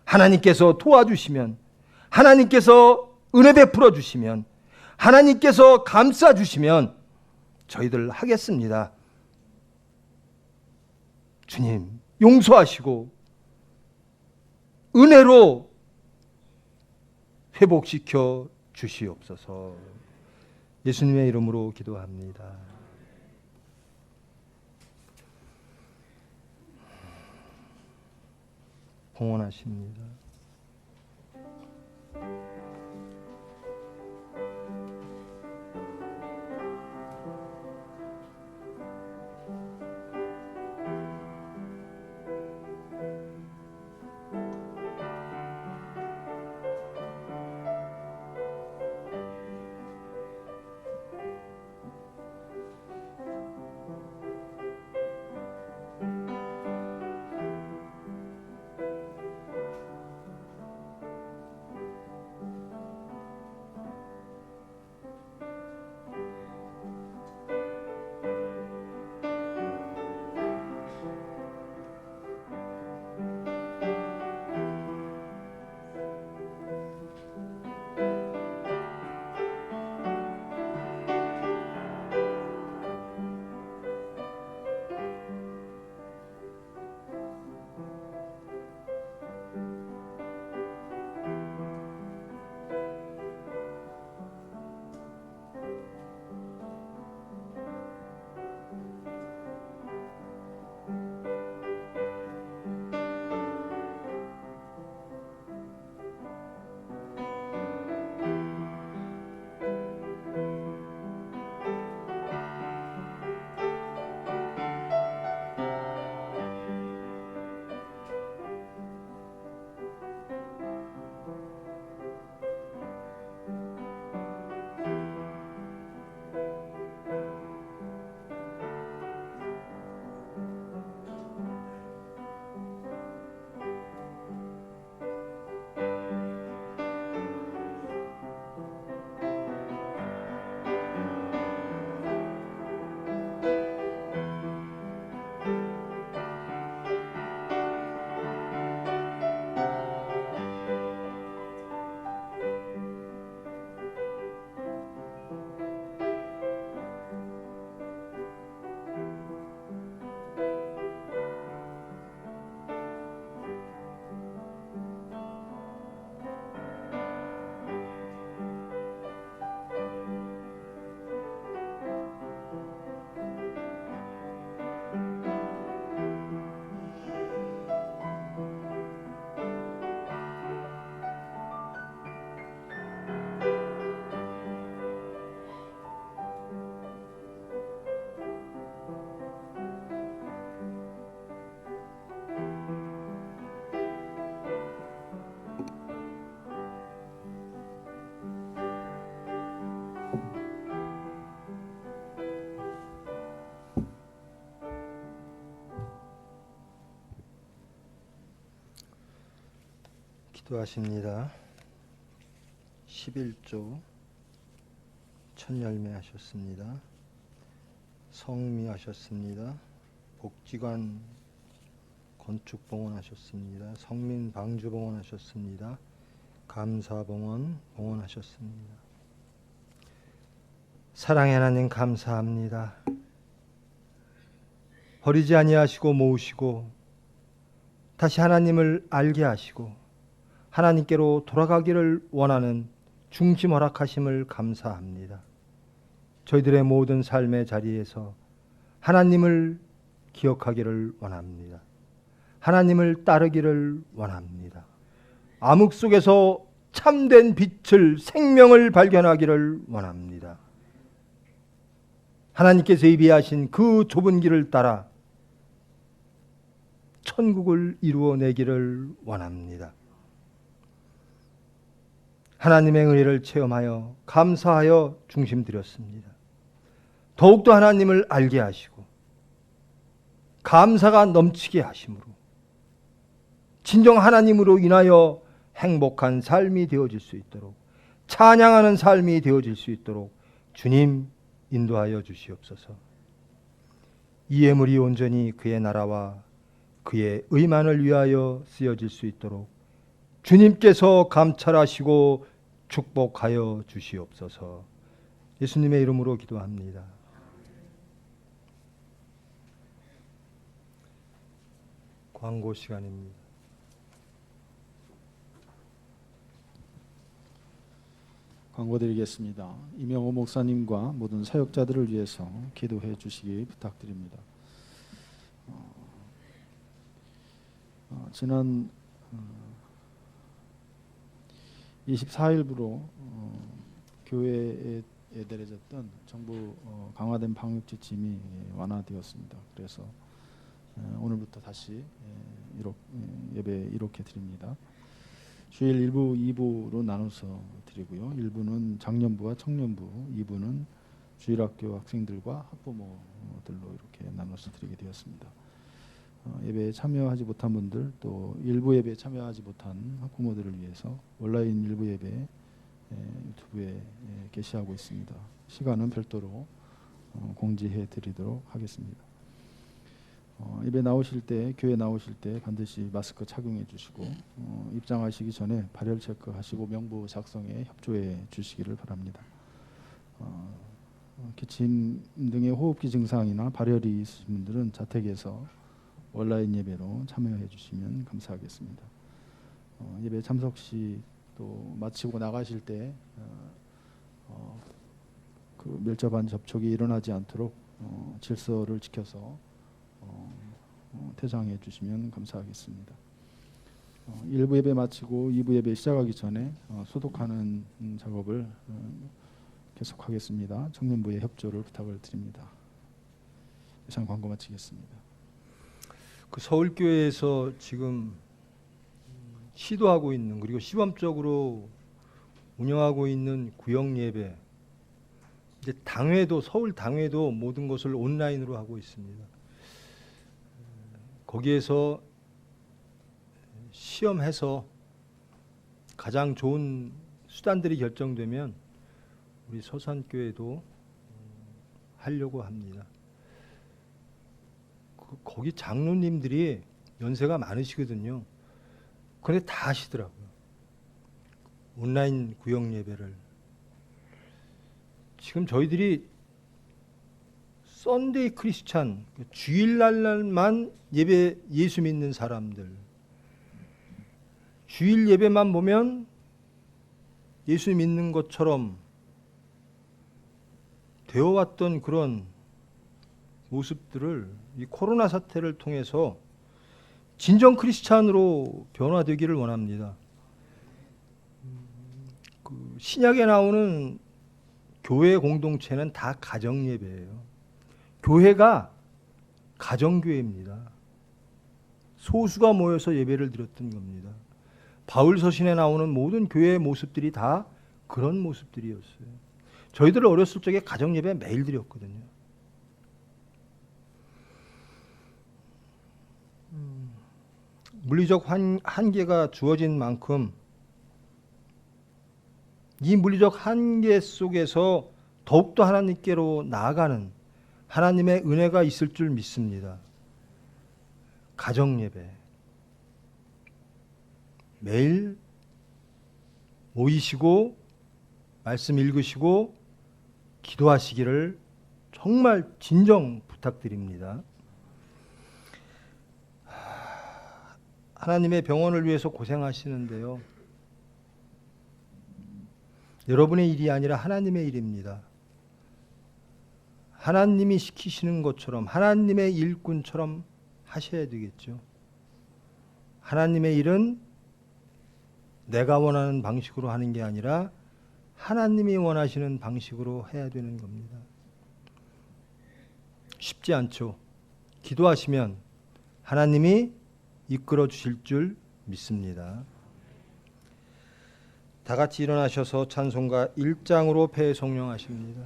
하나님께서 도와주시면, 하나님께서 은혜 베풀어 주시면, 하나님께서 감싸 주시면 저희들 하겠습니다. 주님 용서하시고 은혜로 회복시켜 주시옵소서. 예수님의 이름으로 기도합니다. 봉헌하십니다. 기도하십니다. 11조 첫 열매 하셨습니다. 성미 하셨습니다. 복지관 건축 봉헌하셨습니다. 성민 방주 봉헌하셨습니다. 감사 봉헌 봉헌하셨습니다. 사랑의 하나님 감사합니다. 버리지 아니하시고 모으시고 다시 하나님을 알게 하시고 하나님께로 돌아가기를 원하는 중심 허락하심을 감사합니다. 저희들의 모든 삶의 자리에서 하나님을 기억하기를 원합니다. 하나님을 따르기를 원합니다. 암흑 속에서 참된 빛을, 생명을 발견하기를 원합니다. 하나님께서 예비하신 그 좁은 길을 따라 천국을 이루어내기를 원합니다. 하나님의 은혜를 체험하여 감사하여 중심 드렸습니다. 더욱더 하나님을 알게 하시고 감사가 넘치게 하심으로 진정 하나님으로 인하여 행복한 삶이 되어질 수 있도록, 찬양하는 삶이 되어질 수 있도록 주님 인도하여 주시옵소서. 이 예물이 온전히 그의 나라와 그의 의만을 위하여 쓰여질 수 있도록 주님께서 감찰하시고 축복하여 주시옵소서. 예수님의 이름으로 기도합니다. 광고 시간입니다. 광고 드리겠습니다. 이명호 목사님과 모든 사역자들을 위해서 기도해 주시기 부탁드립니다. 지난 24일부로 교회에 내려졌던 정부 강화된 방역 지침이 완화되었습니다. 그래서 오늘부터 다시 예배 이렇게 드립니다. 주일 1부, 2부로 나눠서 드리고요. 1부는 장년부와 청년부, 2부는 주일학교 학생들과 학부모들로 이렇게 나눠서 드리게 되었습니다. 예배에 참여하지 못한 분들, 또 일부 예배에 참여하지 못한 학부모들을 위해서 온라인 일부 예배 유튜브에 게시하고 있습니다. 시간은 별도로 공지해 드리도록 하겠습니다. 예배 나오실 때, 교회 나오실 때 반드시 마스크 착용해 주시고 입장하시기 전에 발열 체크하시고 명부 작성에 협조해 주시기를 바랍니다. 기침 등의 호흡기 증상이나 발열이 있으신 분들은 자택에서 온라인 예배로 참여해 주시면 감사하겠습니다. 예배 참석 시 또 마치고 나가실 때 그 밀접한 접촉이 일어나지 않도록 질서를 지켜서 퇴장해 주시면 감사하겠습니다. 1부 예배 마치고 2부 예배 시작하기 전에 소독하는 작업을 계속하겠습니다. 청년부의 협조를 부탁을 드립니다. 이상 광고 마치겠습니다. 그 서울교회에서 지금 시도하고 있는, 그리고 시범적으로 운영하고 있는 구역 예배, 이제 당회도, 서울 당회도 모든 것을 온라인으로 하고 있습니다. 거기에서 시험해서 가장 좋은 수단들이 결정되면 우리 서산교회도 하려고 합니다. 거기 장로님들이 연세가 많으시거든요. 그런데 다 하시더라고요. 온라인 구역 예배를. 지금 저희들이 썬데이 크리스찬, 주일날만 예배, 예수 믿는 사람들, 주일 예배만 보면 예수 믿는 것처럼 되어왔던 그런 모습들을 이 코로나 사태를 통해서 진정 크리스찬으로 변화되기를 원합니다. 그 신약에 나오는 교회 공동체는 다 가정 예배예요. 교회가 가정교회입니다. 소수가 모여서 예배를 드렸던 겁니다. 바울 서신에 나오는 모든 교회의 모습들이 다 그런 모습들이었어요. 저희들 어렸을 적에 가정 예배 매일 드렸거든요. 물리적 한계가 주어진 만큼 이 물리적 한계 속에서 더욱더 하나님께로 나아가는 하나님의 은혜가 있을 줄 믿습니다. 가정 예배 매일 모이시고 말씀 읽으시고 기도하시기를 정말 진정 부탁드립니다. 하나님의 병원을 위해서 고생하시는데요. 여러분의 일이 아니라 하나님의 일입니다. 하나님이 시키시는 것처럼 하나님의 일꾼처럼 하셔야 되겠죠. 하나님의 일은 내가 원하는 방식으로 하는 게 아니라 하나님이 원하시는 방식으로 해야 되는 겁니다. 쉽지 않죠. 기도하시면 하나님이 이끌어 주실 줄 믿습니다. 다 같이 일어나셔서 찬송가 1장으로 배송령하십니다.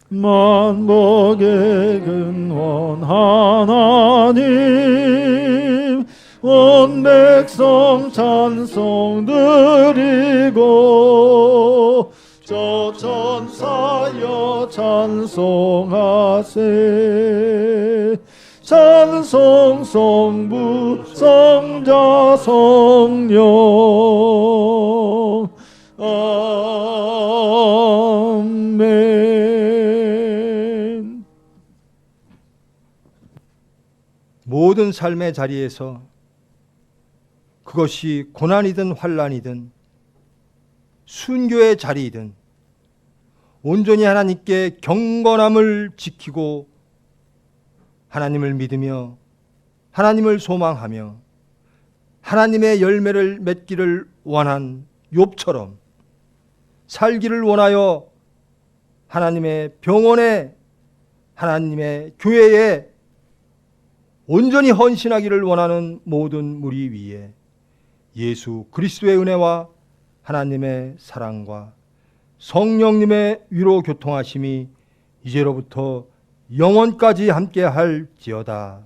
만복의 근원 하나님 온 백성 찬송 드리고 저 천사여 찬송하세 찬송 성부 성자 성령 아멘. 모든 삶의 자리에서 그것이 고난이든 환난이든 순교의 자리이든 온전히 하나님께 경건함을 지키고 하나님을 믿으며 하나님을 소망하며 하나님의 열매를 맺기를 원한 욥처럼 살기를 원하여 하나님의 병원에 하나님의 교회에 온전히 헌신하기를 원하는 모든 무리 위에 예수 그리스도의 은혜와 하나님의 사랑과 성령님의 위로 교통하심이 이제로부터 영원까지 함께 할지어다.